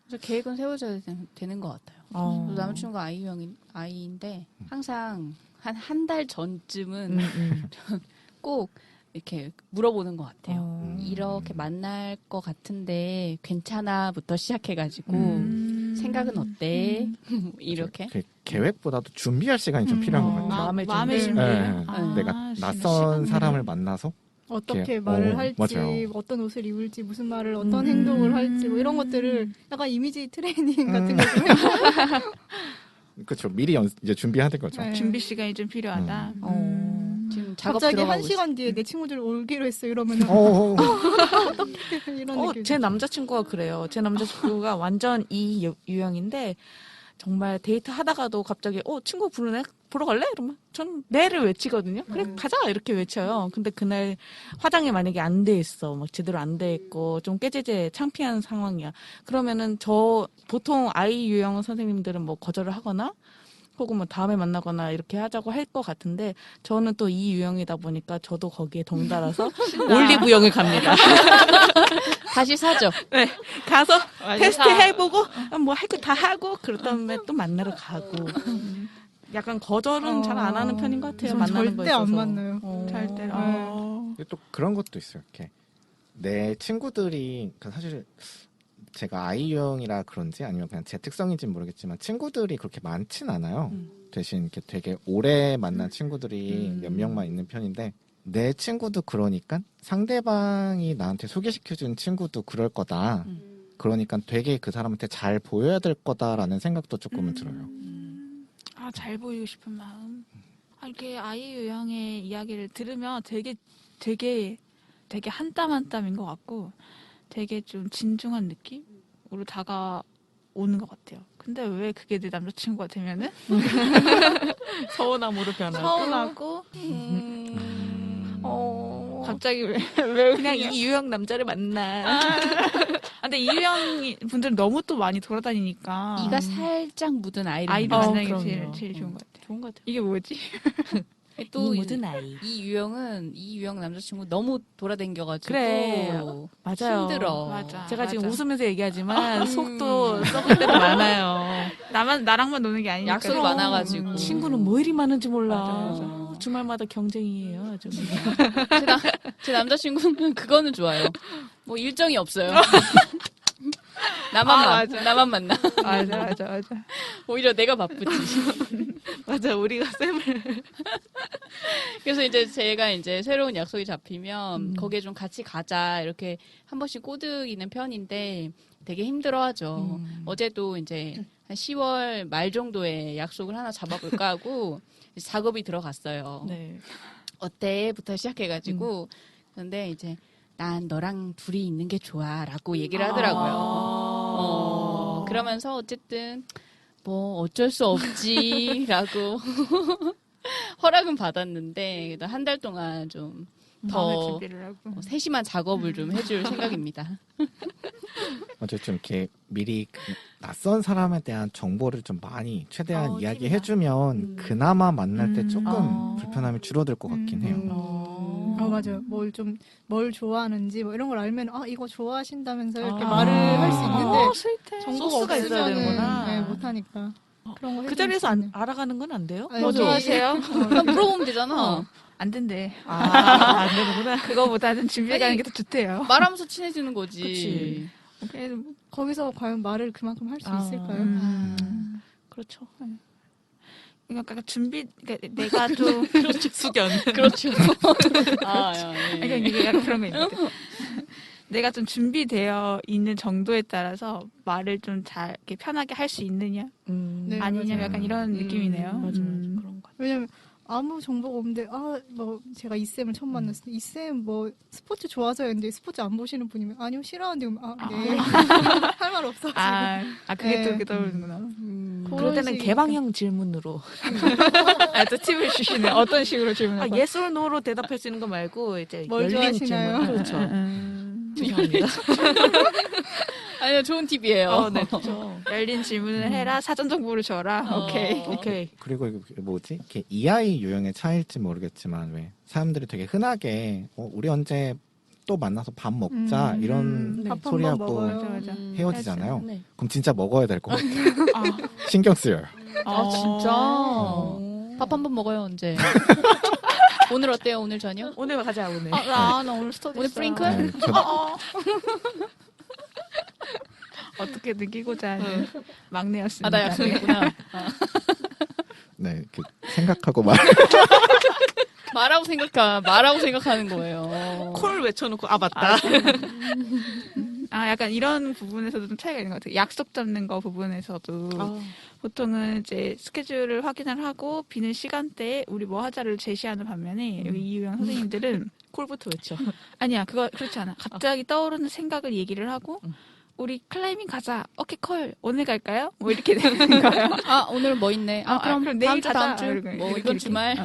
그래서 계획은 세워져야 되는 것 같아요. 저도 남자친구가 아이인데 항상 한 달 전쯤은 꼭 이렇게 물어보는 것 같아요. 이렇게 만날 것 같은데 괜찮아부터 시작해가지고 생각은 어때? 이렇게. 계획보다도 준비할 시간이 좀 필요한 것 같아요. 마음의 준비. 네. 아, 내가 시간 낯선 내내. 사람을 만나서 어떻게 이렇게, 말을 할지, 맞아요. 어떤 옷을 입을지, 무슨 말을, 어떤 행동을 할지, 뭐 이런 것들을 약간 이미지 트레이닝 같은 거 좀 해요. 그렇죠. 미리 이제 준비하는 거죠. 네. 준비 시간이 좀 필요하다. 지금 작업 갑자기 들어가고 한 시간 뒤에 내 친구들 오기로 했어 이러면은 이런 느낌. 제 남자친구가 그래요. 제 남자친구가 완전 이 유형인데 정말 데이트 하다가도 갑자기 친구 부르네? 보러 갈래? 이러면 전 네를 외치거든요. 그래 가자 이렇게 외쳐요. 근데 그날 화장이 만약에 안 돼 있어. 막 제대로 안 돼 있고 좀 깨제제 창피한 상황이야. 그러면은 저 보통 아이 유형 선생님들은 뭐 거절을 하거나 혹은 뭐 다음에 만나거나 이렇게 하자고 할 것 같은데 저는 또 이 유형이다 보니까 저도 거기에 덩달아서 올리브영을 갑니다. 다시 사죠. 네, 가서 테스트 해보고 뭐 할 거 다 하고 그런 다음에 또 만나러 가고 약간 거절은 잘 안 하는 편인 것 같아요. 전 만나는 거에 절대 안 있어서. 만나요. 절대. 근데 또 그런 것도 있어요. 이렇게 내 친구들이 사실 제가 아이유형이라 그런지 아니면 그냥 제 특성인지는 모르겠지만 친구들이 그렇게 많진 않아요. 대신 이렇게 되게 오래 만난 친구들이 몇 명만 있는 편인데 내 친구도 그러니까 상대방이 나한테 소개시켜준 친구도 그럴 거다. 그러니까 되게 그 사람한테 잘 보여야 될 거다라는 생각도 조금은 들어요. 잘 보이고 싶은 마음. 이렇게 아이 유형의 이야기를 들으면 되게 한 땀 한 땀인 것 같고 되게 좀 진중한 느낌으로 다가오는 것 같아요. 근데 왜 그게 내 남자친구가 되면은 서운함으로 변하고 서운하고 갑자기 왜 그냥 이 유형 남자를 만나. 근데 이 유형 분들은 너무 또 많이 돌아다니니까 이가 살짝 묻은 아이를 아이들 만나요. 만나는 게 그럼요. 제일 좋은 것 같아요. 좋은 것 같아요. 이게 뭐지? 또 이 모든 아이. 이 유형 남자친구 너무 돌아다녀가지고 그래. 맞아요. 힘들어. 맞아. 제가 지금 맞아. 웃으면서 얘기하지만 속도 썩을 때도 많아요. 나랑만 노는 게 아니니까. 약속이 많아가지고. 친구는 뭐 이리 많은지 몰라. 맞아. 주말마다 경쟁이에요. 아주. 제 남자친구는 그거는 좋아요. 뭐 일정이 없어요. 나만 만나. 맞아. 오히려 내가 바쁘지. 맞아. 우리가 쌤을. 그래서 이제 제가 이제 새로운 약속이 잡히면 거기에 좀 같이 가자 이렇게 한 번씩 꼬드기는 편인데 되게 힘들어하죠. 어제도 이제 한 10월 말 정도에 약속을 하나 잡아볼까 하고 이제 작업이 들어갔어요. 네. 어때?부터 시작해가지고 근데 이제 난 너랑 둘이 있는 게 좋아라고 얘기를 하더라고요. 그러면서 어쨌든 뭐 어쩔 수 없지라고 허락은 받았는데 그래도 한 달 동안 좀 마음의 더 준비를 하고. 세심한 작업을 좀 해줄 생각입니다. 먼저 좀 이렇게 미리 그 낯선 사람에 대한 정보를 좀 많이 최대한 팁이나. 이야기해주면 그나마 만날 때 조금 아. 불편함이 줄어들 것 같긴 해요. 맞아요. 뭘 좋아하는지 뭐 이런 걸 알면 이거 좋아하신다면서 이렇게 아. 말을 할 수 있는데 스윗해. 정보가 소스가 있어야 없으면은 되는구나. 네, 못하니까 그런 거 그 해주면 자리에서 좋겠네요. 알아가는 건 안 돼요? 아니, 뭐 저기- 좋아하세요? 그냥 물어보면 되잖아. 안 된대. 안 되는구나. 그거보다는 준비해 가는 아니, 게 더 좋대요. 말하면서 친해지는 거지. 그치. 그래도 거기서 과연 말을 그만큼 할 수 아. 있을까요? 그렇죠. 그러니까 그러니까 내가 좀 그렇죠. 숙연. 그렇죠. 아, 예. 그러니까 이게 약간 그런 거 있는데 내가 좀 준비되어 있는 정도에 따라서 말을 좀 잘 이렇게 편하게 할 수 있느냐 네, 아니냐 맞아요. 약간 이런 느낌이네요. 맞아. 그런 거. 왜냐면 아무 정보가 없는데 뭐 제가 이쌤을 처음 만났을 때 이쌤 뭐 스포츠 좋아서요. 근데 스포츠 안 보시는 분이면 아니요 싫어하는데 네. 할 말 없어. 그게 또 네. 이렇게 떠오르는구나. 그럴 때는 식이니까. 개방형 질문으로. 또 팁을 주시네. 어떤 식으로 질문할 거야? yes or no로 대답할 수 있는 거 말고 이제 뭘 열린 좋아하시나요? 질문. 그렇죠. 죄송합니다. 아니요, 좋은 팁이에요. 네, 그렇죠. 열린 질문을 해라. 사전 정보를 줘라. 오케이. 오케이. 그리고 이거 뭐지? 이렇게 EI 유형의 차이일지 모르겠지만 왜 사람들이 되게 흔하게 우리 언제 또 만나서 밥 먹자 이런 밥 소리 한 번 하고 먹어요. 맞아. 헤어지잖아요. 네. 그럼 진짜 먹어야 될 것 같아요. 아, 신경 쓰여요. 진짜? 밥 한 번 먹어요, 언제? 오늘 어때요, 오늘 저녁? 오늘 가자 오늘. 나 오늘 스터디 오늘 있어. 프링클? 네, 어떻게 느끼고자 하는 막내였습니다. 나 약속 있구나. 네, 이렇게 생각하고 말. 말하고 생각하는 거예요. 콜 외쳐놓고 맞다. 약간 이런 부분에서도 좀 차이가 있는 것 같아요. 약속 잡는 거 부분에서도 보통은 이제 스케줄을 확인을 하고 비는 시간대에 우리 뭐 하자를 제시하는 반면에 여기 이유영 선생님들은 콜부터 외쳐. 아니야 그거 그렇지 않아. 갑자기 떠오르는 생각을 얘기를 하고 우리 클라이밍 가자. 오케이 콜 오늘 갈까요? 뭐 이렇게 되는 거예요. 오늘 뭐 있네. 그럼 그럼 다음 내일 주, 가자. 다음 주, 이러고 뭐 이렇게, 이번 이렇게. 주말.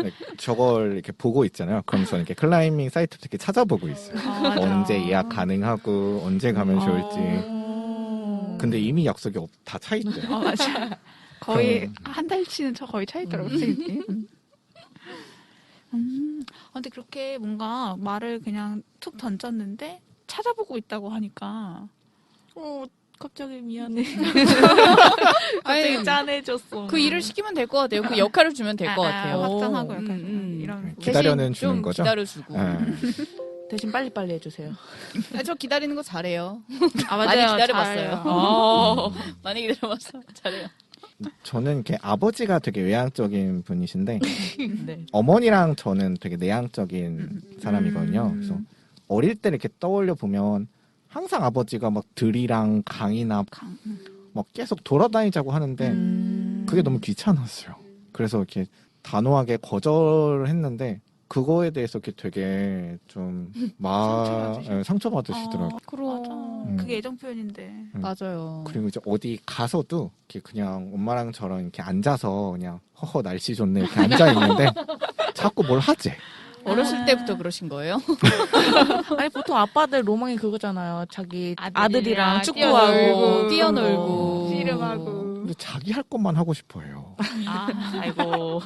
네, 저걸 이렇게 보고 있잖아요. 그럼 저는 이렇게 클라이밍 사이트 이렇게 찾아보고 있어요. 맞아. 언제 예약 가능하고 언제 가면 좋을지. 근데 이미 약속이 다 차 있대요. 맞아. 거의 그럼- 한 달치는 거의 차 있더라고 선생님이. 근데 그렇게 뭔가 말을 그냥 툭 던졌는데 찾아보고 있다고 하니까 갑자기 미안해. 아니, 갑자기 짠해졌어. 그 일을 시키면 될 것 같아요. 그 역할을 주면 될 것 같아요. 확정하고 약간 이런 네, 거. 기다려는 대신 주는 좀 거죠? 기다려주고. 네. 대신 빨리빨리 해주세요. 저 기다리는 거 잘해요. 맞아요. 많이 기다려봤어요. 잘해요. 많이 기다려봤어. 잘해요. 저는 이렇게 아버지가 되게 외향적인 분이신데 네. 어머니랑 저는 되게 내향적인 사람이거든요. 그래서 어릴 때 이렇게 떠올려 보면 항상 아버지가 막 들이랑 강이나 막 계속 돌아다니자고 하는데 그게 너무 귀찮았어요. 그래서 이렇게 단호하게 거절했는데 그거에 대해서 이렇게 되게 좀 상처받으시더라고요. 그럼. 그게 애정 표현인데. 맞아요. 그리고 이제 어디 가서도 이렇게 그냥 엄마랑 저랑 이렇게 앉아서 그냥 허허 날씨 좋네 이렇게 앉아 있는데 자꾸 뭘 하지. 어렸을 때부터 그러신 거예요? 아니 보통 아빠들 로망이 그거잖아요. 자기 아들이랑 아들이랑 축구하고 뛰어놀고. 씨름하고. 근데 자기 할 것만 하고 싶어요. 아이고.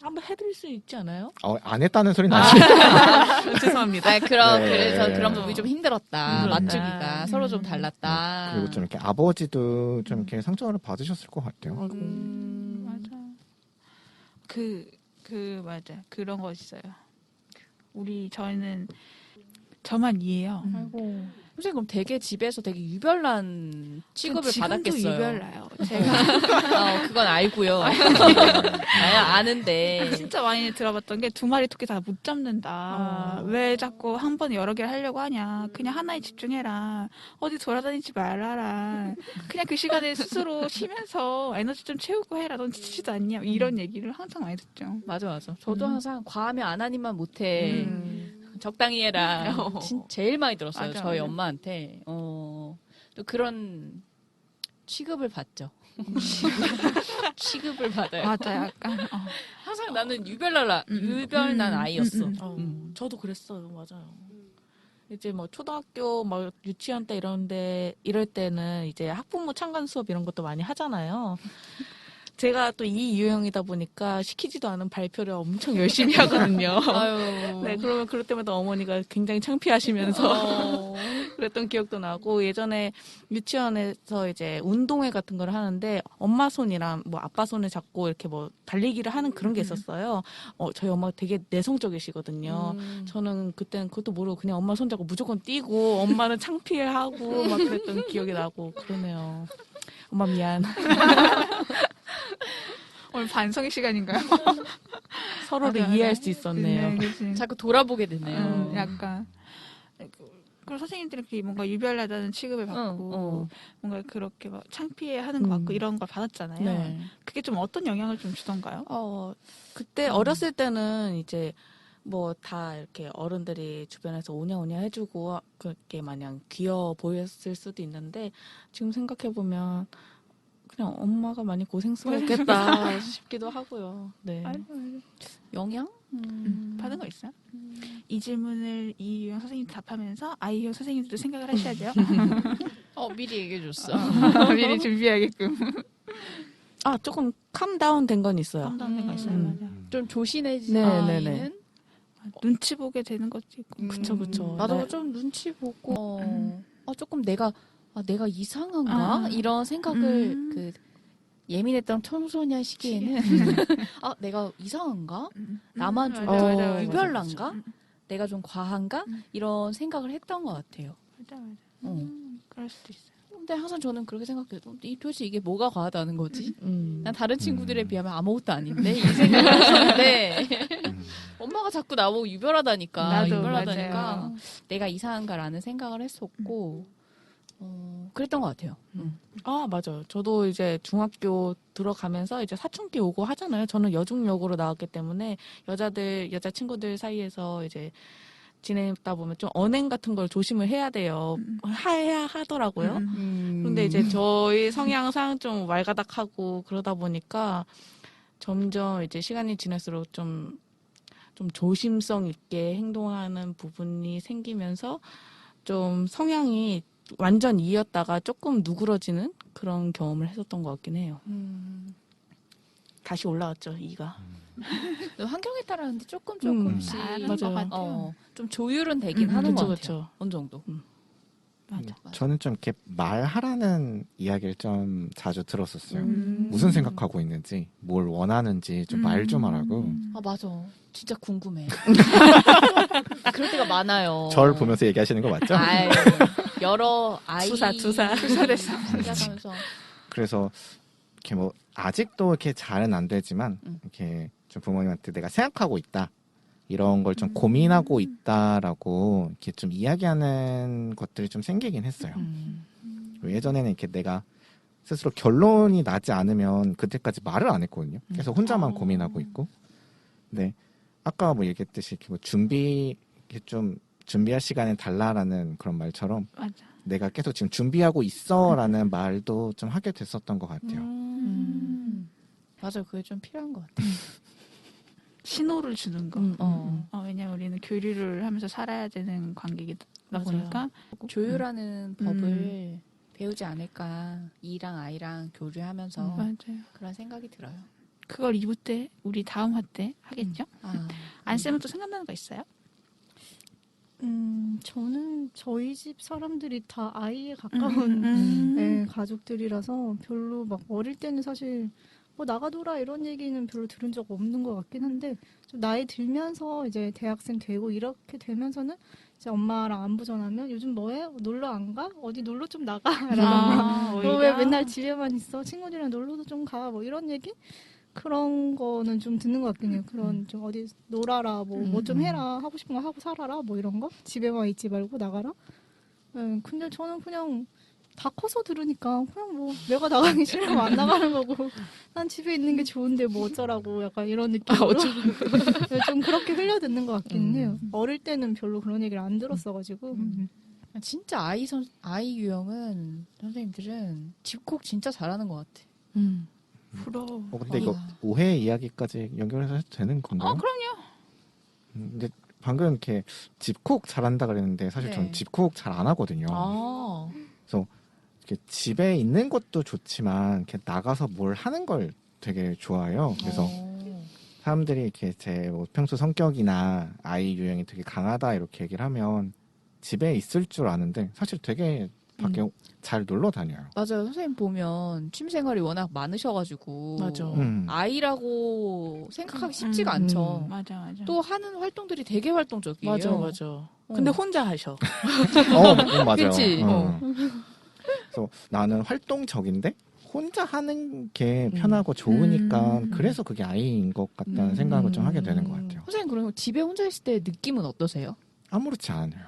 한번 해드릴 수 있지 않아요? 안 했다는 소리는 아니에요. 죄송합니다. 그래서 네. 그런 부분이 좀 힘들었다. 힘들었다. 맞추기가 서로 좀 달랐다. 그리고 좀 이렇게 아버지도 좀 이렇게 상처를 받으셨을 것 같아요. 아이고. 맞아. 맞아. 그런 거 있어요. 저희는 저만 이해요. 아이고. 선생님 그럼 되게 집에서 되게 유별난 취급을 지금도 받았겠어요. 유별나요. 제가 그건 알고요. 아는데. 진짜 많이 들어봤던 게 두 마리 토끼 다 못 잡는다. 왜 자꾸 한 번에 여러 개를 하려고 하냐. 그냥 하나에 집중해라. 어디 돌아다니지 말아라. 그냥 그 시간에 스스로 쉬면서 에너지 좀 채우고 해라. 넌 지치지도 않냐. 이런 얘기를 항상 많이 듣죠. 맞아. 저도 항상 과하면 안 하니만 못해. 적당히 해라. 제일 많이 들었어요. 맞아, 저희 맞아. 엄마한테. 또 그런 취급을 받죠. 시급을 받아요. 맞아, 약간. 항상 나는 유별난 아이였어. 저도 그랬어요. 맞아요. 이제 뭐 초등학교 막 유치원 때 이럴 때는 이제 학부모 참관 수업 이런 것도 많이 하잖아요. 제가 또 이 유형이다 보니까 시키지도 않은 발표를 엄청 열심히 하거든요. 아유. 네, 그러면 그럴 때마다 어머니가 굉장히 창피하시면서 그랬던 기억도 나고, 예전에 유치원에서 이제 운동회 같은 걸 하는데 엄마 손이랑 뭐 아빠 손을 잡고 이렇게 뭐 달리기를 하는 그런 게 있었어요. 저희 엄마가 되게 내성적이시거든요. 저는 그때는 그것도 모르고 그냥 엄마 손 잡고 무조건 뛰고 엄마는 창피해하고 막 그랬던 기억이 나고 그러네요. 엄마 미안. 오늘 반성의 시간인가요? 서로를 맞아, 이해할 맞아. 수 있었네요. 네, 그치. 자꾸 돌아보게 되네요. 약간. 그리고 선생님들이 그렇게 뭔가 유별나다는 취급을 받고 뭔가 그렇게 막 창피해하는 것 같고 이런 걸 받았잖아요. 네. 그게 좀 어떤 영향을 좀 주던가요? 그때 어렸을 때는 이제 뭐 다 이렇게 어른들이 주변에서 오냐오냐 해주고 그게 마냥 귀여워 보였을 수도 있는데, 지금 생각해보면 그냥 엄마가 많이 고생스러웠겠다 싶기도 하고요. 네. 영향? 받은 거 있어요? 이 질문을 이유영 선생님 답하면서 아이유영 선생님들도 생각을 하셔야 돼요. 미리 얘기해줬어. 미리 준비하게끔. 조금 캄다운 된 건 있어요. 감당된 거 있어요. 맞아. 좀 조신해진 네, 아이는 네, 네. 눈치 보게 되는 것도 있고. 그쵸. 나도 네. 좀 눈치 보고 조금 내가 이상한가 이런 생각을 그 예민했던 청소년 시기에는 내가 이상한가 나만 좀 맞아. 유별난가 내가 좀 과한가 이런 생각을 했던 것 같아요. 맞아. 그럴 수도 있어요. 근데 항상 저는 그렇게 생각해요. 도대체 이게 뭐가 과하다는 거지? 난 다른 친구들에 비하면 아무것도 아닌데 이 생각을 했었는데 엄마가 자꾸 나보고 유별하다니까 나도 유별하다니까 맞아요. 내가 이상한가라는 생각을 했었고 그랬던 것 같아요. 맞아요. 저도 이제 중학교 들어가면서 이제 사춘기 오고 하잖아요. 저는 여중여고로 나왔기 때문에 여자 친구들 사이에서 이제 지내다 보면 좀 언행 같은 걸 조심을 해야 돼요. 해야 하더라고요. 근데 이제 저희 성향상 좀 왈가닥하고 그러다 보니까 점점 이제 시간이 지날수록 좀 조심성 있게 행동하는 부분이 생기면서 좀 성향이 완전 이였다가 조금 누그러지는 그런 경험을 했었던 것 같긴 해요. 다시 올라왔죠, 이가. 환경에 따라는데 조금씩 다른 것 같아요. 좀 조율은 되긴 하는 것 같아요. 어느 정도. 맞아. 저는 좀 이렇게 말하라는 이야기를 좀 자주 들었었어요. 무슨 생각하고 있는지, 뭘 원하는지 좀 말 좀 하라고. 맞아. 진짜 궁금해. 그럴 때가 많아요. 절 보면서 얘기하시는 거 맞죠? 여러 아이 투사됐어. 생각하면서 그래서 이렇게 뭐 아직도 이렇게 잘은 안 되지만 이렇게 좀 부모님한테 내가 생각하고 있다, 이런 걸 좀 고민하고 있다라고 이렇게 좀 이야기하는 것들이 좀 생기긴 했어요. 예전에는 이렇게 내가 스스로 결론이 나지 않으면 그때까지 말을 안 했거든요. 그래서 혼자만 고민하고 있고. 근데 아까 뭐 얘기했듯이 이렇게 뭐 이렇게 좀 준비할 시간을 달라라는 그런 말처럼 맞아. 내가 계속 지금 준비하고 있어라는 말도 좀 하게 됐었던 것 같아요. 맞아요. 그게 좀 필요한 것 같아요. 신호를 주는 거. 왜냐면 우리는 교류를 하면서 살아야 되는 관계이다 맞아요. 보니까 조율하는 법을 배우지 않을까. 이랑 아이랑 교류하면서 맞아요. 그런 생각이 들어요. 그걸 2부 때 우리 다음 화 때 하겠죠? 안쌤은 또 생각나는 거 있어요? 저는 저희 집 사람들이 다 아이에 가까운 네, 가족들이라서 별로 막 어릴 때는 사실 뭐 나가둬라 이런 얘기는 별로 들은 적 없는 것 같긴 한데, 좀 나이 들면서 이제 대학생 되고 이렇게 되면서는 이제 엄마랑 안부 전하면 요즘 뭐해? 놀러 안 가? 어디 놀러 좀 나가? 라던가 너 왜 맨날 집에만 있어? 친구들이랑 놀러도 좀 가? 뭐 이런 얘기? 그런 거는 좀 듣는 것 같긴 해요. 그런 좀 어디 놀아라, 뭐 좀 해라, 하고 싶은 거 하고 살아라, 뭐 이런 거. 집에만 있지 말고 나가라. 네, 근데 저는 그냥 다 커서 들으니까 그냥 뭐 내가 나가기 싫으면 안 나가는 거고, 난 집에 있는 게 좋은데 뭐 어쩌라고, 약간 이런 느낌으로 좀 그렇게 흘려듣는 것 같긴 해요. 어릴 때는 별로 그런 얘기를 안 들었어가지고. 진짜 아이 유형은 선생님들은 집콕 진짜 잘하는 것 같아. 부러워. 근데 이거 오해 이야기까지 연결해서 해도 되는 건가요? 그럼요. 근데 방금 이렇게 집콕 잘한다 그랬는데 사실 네. 전 집콕 잘 안 하거든요. 아. 이렇게 집에 있는 것도 좋지만 이렇게 나가서 뭘 하는 걸 되게 좋아해요. 그래서 사람들이 이렇게 제 뭐 평소 성격이나 아이 유형이 되게 강하다 이렇게 얘기를 하면 집에 있을 줄 아는데 사실 되게 밖에 잘 놀러 다녀요. 맞아요. 선생님 보면 취미생활이 워낙 많으셔가지고 맞아. 아이라고 생각하기 쉽지가 않죠. 맞아. 또 하는 활동들이 되게 활동적이에요. 맞아. 근데 혼자 하셔. 맞아요. 그치? 그래서 나는 활동적인데 혼자 하는 게 편하고 좋으니까 그래서 그게 아이인 것 같다는 생각을 좀 하게 되는 것 같아요. 선생님 그러면 집에 혼자 있을 때 느낌은 어떠세요? 아무렇지 않아요.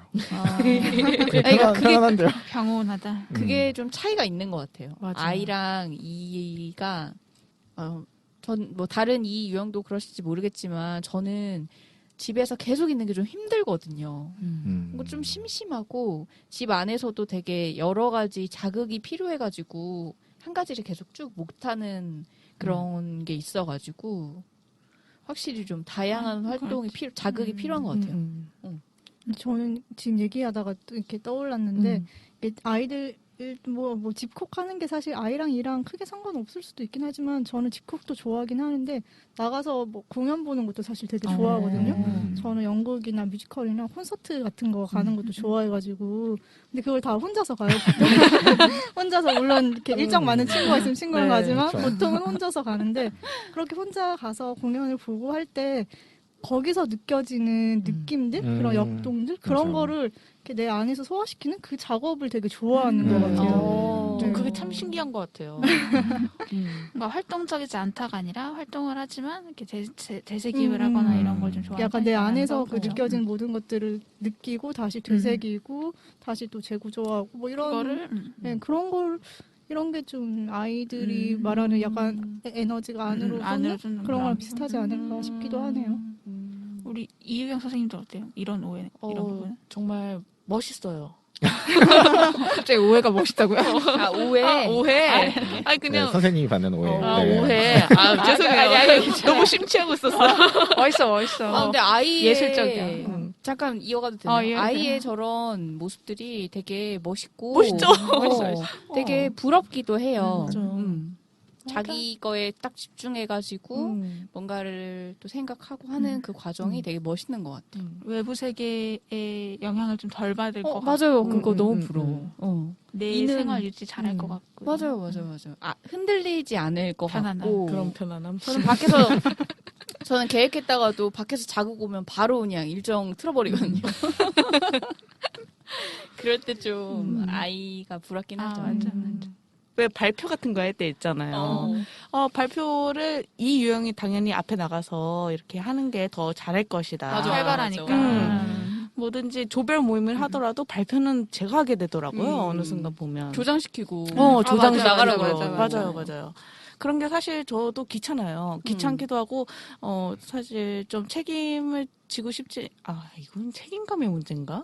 그러니까 편안한데요. 평온하다. 그게 좀 차이가 있는 것 같아요. 맞아요. 아이랑 이가 전 뭐 다른 이 유형도 그러실지 모르겠지만 저는 집에서 계속 있는 게 좀 힘들거든요. 그거 좀 심심하고 집 안에서도 되게 여러 가지 자극이 필요해가지고 한 가지를 계속 쭉 못하는 그런 게 있어가지고 확실히 좀 다양한 활동이 자극이 필요한 것 같아요. 저는 지금 얘기하다가 또 이렇게 떠올랐는데 이게 아이들 뭐 집콕하는 게 사실 아이랑 이랑 크게 상관없을 수도 있긴 하지만 저는 집콕도 좋아하긴 하는데 나가서 뭐 공연 보는 것도 사실 되게 좋아하거든요. 저는 연극이나 뮤지컬이나 콘서트 같은 거 가는 것도 좋아해가지고 근데 그걸 다 혼자서 가요. 혼자서 물론 이렇게 일정 많은 친구가 있으면 친구랑 네, 가지만 그렇죠. 보통은 혼자서 가는데 그렇게 혼자 가서 공연을 보고 할 때 거기서 느껴지는 느낌들, 그런 역동들 그런 맞아요. 거를 이렇게 내 안에서 소화시키는 그 작업을 되게 좋아하는 것 음. 같아요. 전 그게 참 신기한 것 같아요. 뭔가 활동적이지 않다가 아니라 활동을 하지만 이렇게 되새김을 하거나 이런 걸 좀 좋아하는 약간 내 편이라는 안에서 거, 그 그죠? 느껴진 모든 것들을 느끼고 다시 되새기고 다시 또 재구조하고 뭐 이런 그거를 네, 그런 걸 이런 게 좀 아이들이 말하는 약간 에너지가 안으로 쏟는 쏟는 그런 거랑 비슷하지 않을까 싶기도 하네요. 우리 이유경 선생님도 어때요? 이런 오해 이런 부분? 정말 멋있어요. 갑자기 오해가 멋있다고요? 아, 오해. 오해. 아니 네, 그냥 선생님이 받는 오해. 네. 오해. 죄송해요. 너무 심취하고 있었어. 멋있어. 근데 아이의 예술적이야. 잠깐 이어가도 되나요? 예. 아이의 저런 모습들이 되게 멋있고 멋있죠? 되게 부럽기도 해요. 맞아. 자기 거에 딱 집중해가지고 뭔가를 또 생각하고 하는 그 과정이 되게 멋있는 것 같아요. 외부 세계의 영향을 좀 덜 받을 것 같고 맞아요. 그거 너무 부러워. 내 이는- 생활 유지 잘할 것 같고 맞아요. 흔들리지 않을 것 편안함. 같고. 그런 편안함. 저는 밖에서 저는 계획했다가도 밖에서 자극 오면 바로 그냥 일정 틀어버리거든요. 그럴 때 좀 아이가 부럽긴 하죠. 완전. 왜 발표 같은 거 할 때 있잖아요. 발표를 이 유형이 당연히 앞에 나가서 이렇게 하는 게 더 잘할 것이다. 맞아. 활발하니까. 뭐든지 조별 모임을 하더라도 발표는 제가 하게 되더라고요. 어느 순간 보면. 조장시키고. 조장시 맞아, 나가라고 맞아. 맞아요. 그런 게 사실 저도 귀찮아요. 귀찮기도 하고 사실 좀 책임을 지고 싶지. 이건 책임감의 문제인가?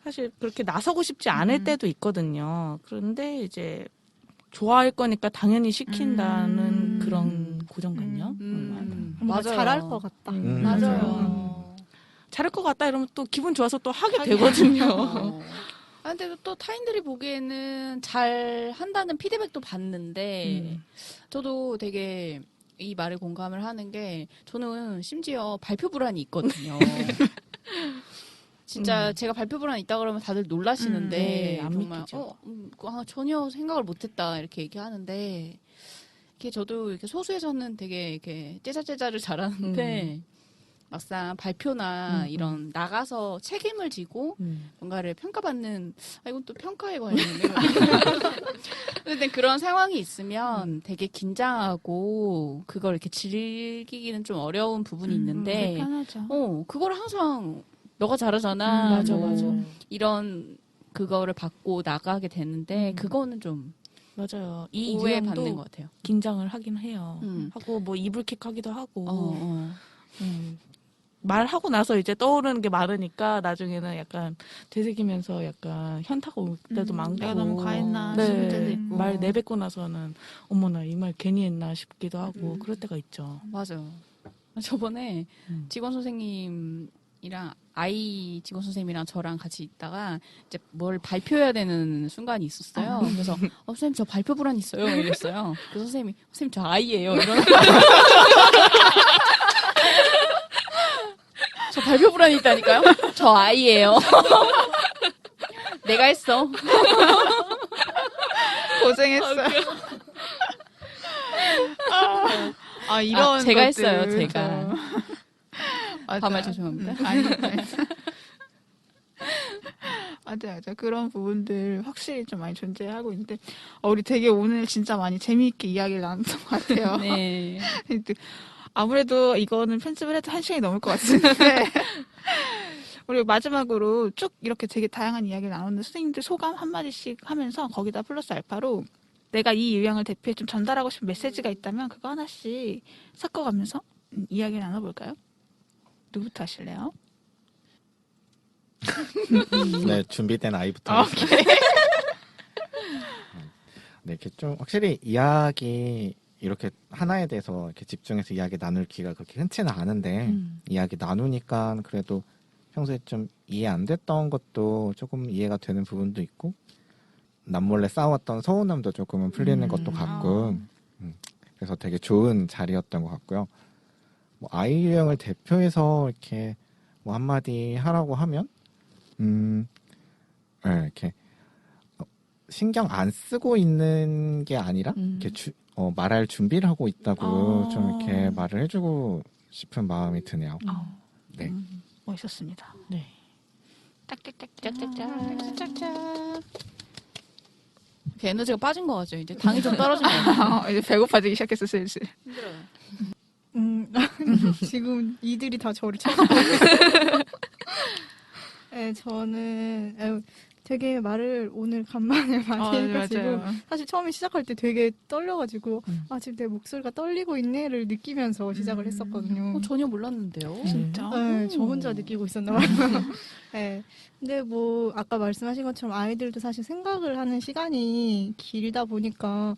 사실 그렇게 나서고 싶지 않을 때도 있거든요. 그런데 이제 좋아할 거니까 당연히 시킨다는 그런 고정관념. 뭔가 맞아요. 잘할 것 같다. 맞아요. 잘할 것 같다 이러면 또 기분 좋아서 또 하게 되거든요. 근데 또 타인들이 보기에는 잘 한다는 피드백도 받는데 저도 되게 이 말에 공감을 하는 게 저는 심지어 발표 불안이 있거든요. 진짜 제가 발표 불안이 있다 그러면 다들 놀라시는데 네, 안 정말 믿기죠. 전혀 생각을 못했다 이렇게 얘기하는데 이게 저도 이렇게 소수에서는 되게 이렇게 째잘째잘을 잘하는데 막상 발표나 이런 나가서 책임을 지고 뭔가를 평가받는 이건 또 평가에 관련된 근데 그런 상황이 있으면 되게 긴장하고 그걸 이렇게 즐기기는 좀 어려운 부분이 있는데 불편하죠. 그걸 항상 너가 잘하잖아. 맞아. 이런 그거를 받고 나가게 되는데 그거는 좀 맞아요. 이 오해 받는 유형도 것 같아요. 긴장을 하긴 해요. 음. 하고 뭐 이불킥 하기도 하고. 말하고 나서 이제 떠오르는 게 많으니까 나중에는 약간 되새기면서 약간 현타가 올 때도 많고. 내가 너무 과했나 싶을 때도 있고. 말 내뱉고 나서는 어머나 이 말 괜히 했나 싶기도 하고 그럴 때가 있죠. 맞아요. 저번에 음. 직원 선생님이랑 아이 직원 선생님이랑 저랑 같이 있다가 이제 뭘 발표해야 되는 순간이 있었어요. 그래서 선생님 저 발표 불안 있어요 이랬어요. 그래서 선생님이 선생님 저 아이예요 이러는 저 발표 불안이 있다니까요. 저 아이예요. 내가 했어. 고생했어요. 이런 제가 것들. 했어요. 제가. 맞아. 반말 죄송합니다. 아니. 맞아. 그런 부분들 확실히 좀 많이 존재하고 있는데, 우리 되게 오늘 진짜 많이 재미있게 이야기를 나눴던 것 같아요. 네. 아무래도 이거는 편집을 해도 1시간이 넘을 것 같은데, 우리 마지막으로 쭉 이렇게 되게 다양한 이야기를 나눴는데, 선생님들 소감 한마디씩 하면서 거기다 플러스 알파로 내가 이 유형을 대표해 좀 전달하고 싶은 메시지가 있다면 그거 하나씩 섞어가면서 이야기를 나눠볼까요? 누구부터 하실래요? 네, 준비된 아이부터 하겠습니다. 네, 이렇게 좀 확실히 이야기 이렇게 하나에 대해서 이렇게 집중해서 이야기 나눌 기회가 그렇게 흔치는 않은데 이야기 나누니까 그래도 평소에 좀 이해 안 됐던 것도 조금 이해가 되는 부분도 있고 남몰래 싸웠던 서운함도 조금은 풀리는 것도 같고 그래서 되게 좋은 자리였던 것 같고요. 뭐 아이 유형을 대표해서 이렇게 뭐 한마디 하라고 하면 네, 이렇게 신경 안 쓰고 있는 게 아니라 이렇게 말할 준비를 하고 있다고 좀 이렇게 말을 해주고 싶은 마음이 드네요. 네. 멋있었습니다. 네. 짝짝짝. 이렇게 에너지가 빠진 거 같죠. 이제 당이 좀 떨어지면 이제 배고파지기 시작했어, 슬슬. 힘들어요. 지금 이들이 다 저를 찾아보고 있어요. 네, 저는 되게 말을 오늘 간만에 많이 해가지고 사실 처음에 시작할 때 되게 떨려가지고 지금 내 목소리가 떨리고 있네를 느끼면서 시작을 했었거든요. 전혀 몰랐는데요. 진짜? 네, 저 혼자 느끼고 있었나 봐요. 네. 근데 뭐 아까 말씀하신 것처럼 아이들도 사실 생각을 하는 시간이 길다 보니까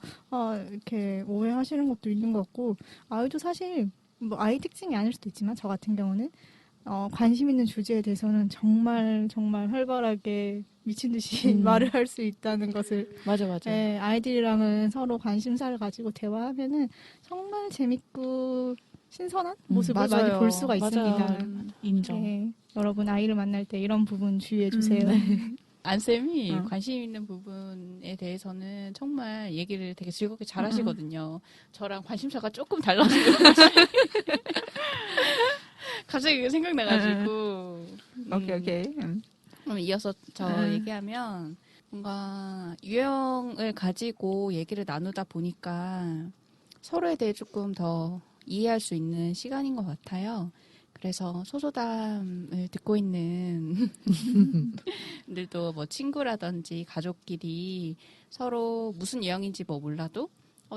이렇게 오해하시는 것도 있는 것 같고 아이도 사실 뭐 아이 특징이 아닐 수도 있지만 저 같은 경우는 관심 있는 주제에 대해서는 정말 활발하게 미친 듯이 말을 할 수 있다는 것을 맞아. 네, 아이들이랑은 서로 관심사를 가지고 대화하면은 정말 재밌고 신선한 모습을 많이 볼 수가 있습니다. 인정. 네, 여러분 아이를 만날 때 이런 부분 주의해 주세요. 안쌤이 관심 있는 부분에 대해서는 정말 얘기를 되게 즐겁게 잘 하시거든요. 저랑 관심사가 조금 달라지고 갑자기 그게 생각나가지고 오케이. 그럼 이어서 저 얘기하면 뭔가 유형을 가지고 얘기를 나누다 보니까 서로에 대해 조금 더 이해할 수 있는 시간인 것 같아요. 그래서 소소담을 듣고 있는 분들도 뭐 친구라든지 가족끼리 서로 무슨 유형인지 뭐 몰라도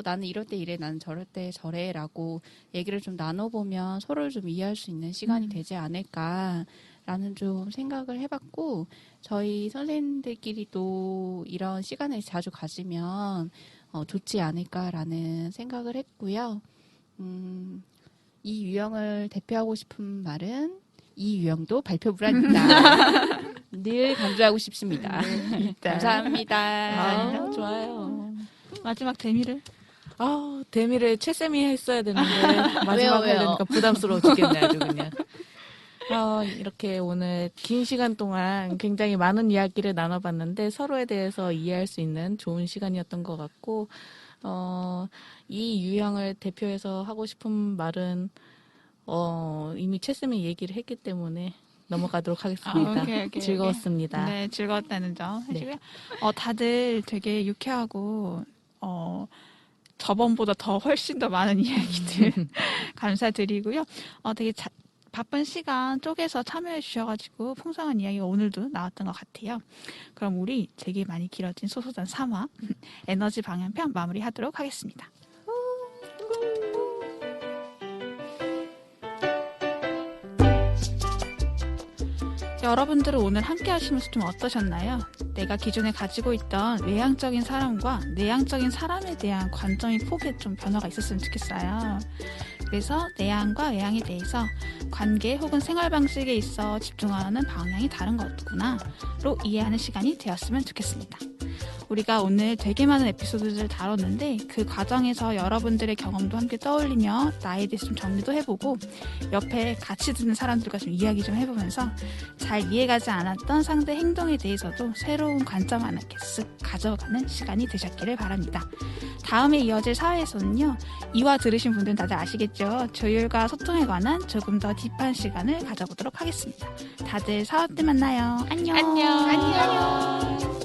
나는 이럴 때 이래, 나는 저럴 때 저래라고 얘기를 좀 나눠보면 서로를 좀 이해할 수 있는 시간이 되지 않을까라는 좀 생각을 해봤고 저희 선생님들끼리도 이런 시간을 자주 가지면 좋지 않을까라는 생각을 했고요. 이 유형을 대표하고 싶은 말은 이 유형도 발표 불안이다. 늘 강조하고 싶습니다. 감사합니다. 좋아요. 마지막 대미를. 데미를 최쌤이 했어야 되는데 마지막 왜요? 하려니까 부담스러워 죽겠네 아주 그냥. 이렇게 오늘 긴 시간 동안 굉장히 많은 이야기를 나눠봤는데 서로에 대해서 이해할 수 있는 좋은 시간이었던 것 같고 이 유형을 대표해서 하고 싶은 말은 이미 최쌤이 얘기를 했기 때문에 넘어가도록 하겠습니다. 오케이. 즐거웠습니다. 네, 즐거웠다는 점 네. 하시고요. 다들 되게 유쾌하고 저번보다 더 훨씬 더 많은 이야기들 감사드리고요. 되게 바쁜 시간 쪼개서 참여해 주셔가지고 풍성한 이야기가 오늘도 나왔던 것 같아요. 그럼 우리 되게 많이 길어진 소소단 3화 에너지 방향편 마무리하도록 하겠습니다. 여러분들은 오늘 함께 하시면서 좀 어떠셨나요? 내가 기존에 가지고 있던 외향적인 사람과 내향적인 사람에 대한 관점의 폭에 좀 변화가 있었으면 좋겠어요. 그래서 내향과 외향에 대해서 관계 혹은 생활 방식에 있어 집중하는 방향이 다른 거구나로 이해하는 시간이 되었으면 좋겠습니다. 우리가 오늘 되게 많은 에피소드들을 다뤘는데 그 과정에서 여러분들의 경험도 함께 떠올리며 나에 대해서 좀 정리도 해보고 옆에 같이 듣는 사람들과 좀 이야기 좀 해보면서 잘 이해가지 않았던 상대 행동에 대해서도 새로운 관점 하나 이렇게 쓱 가져가는 시간이 되셨기를 바랍니다. 다음에 이어질 사회에서는요. 이와 들으신 분들은 다들 아시겠죠? 조율과 소통에 관한 조금 더 딥한 시간을 가져보도록 하겠습니다. 다들 사화 때 만나요. 안녕. 안녕.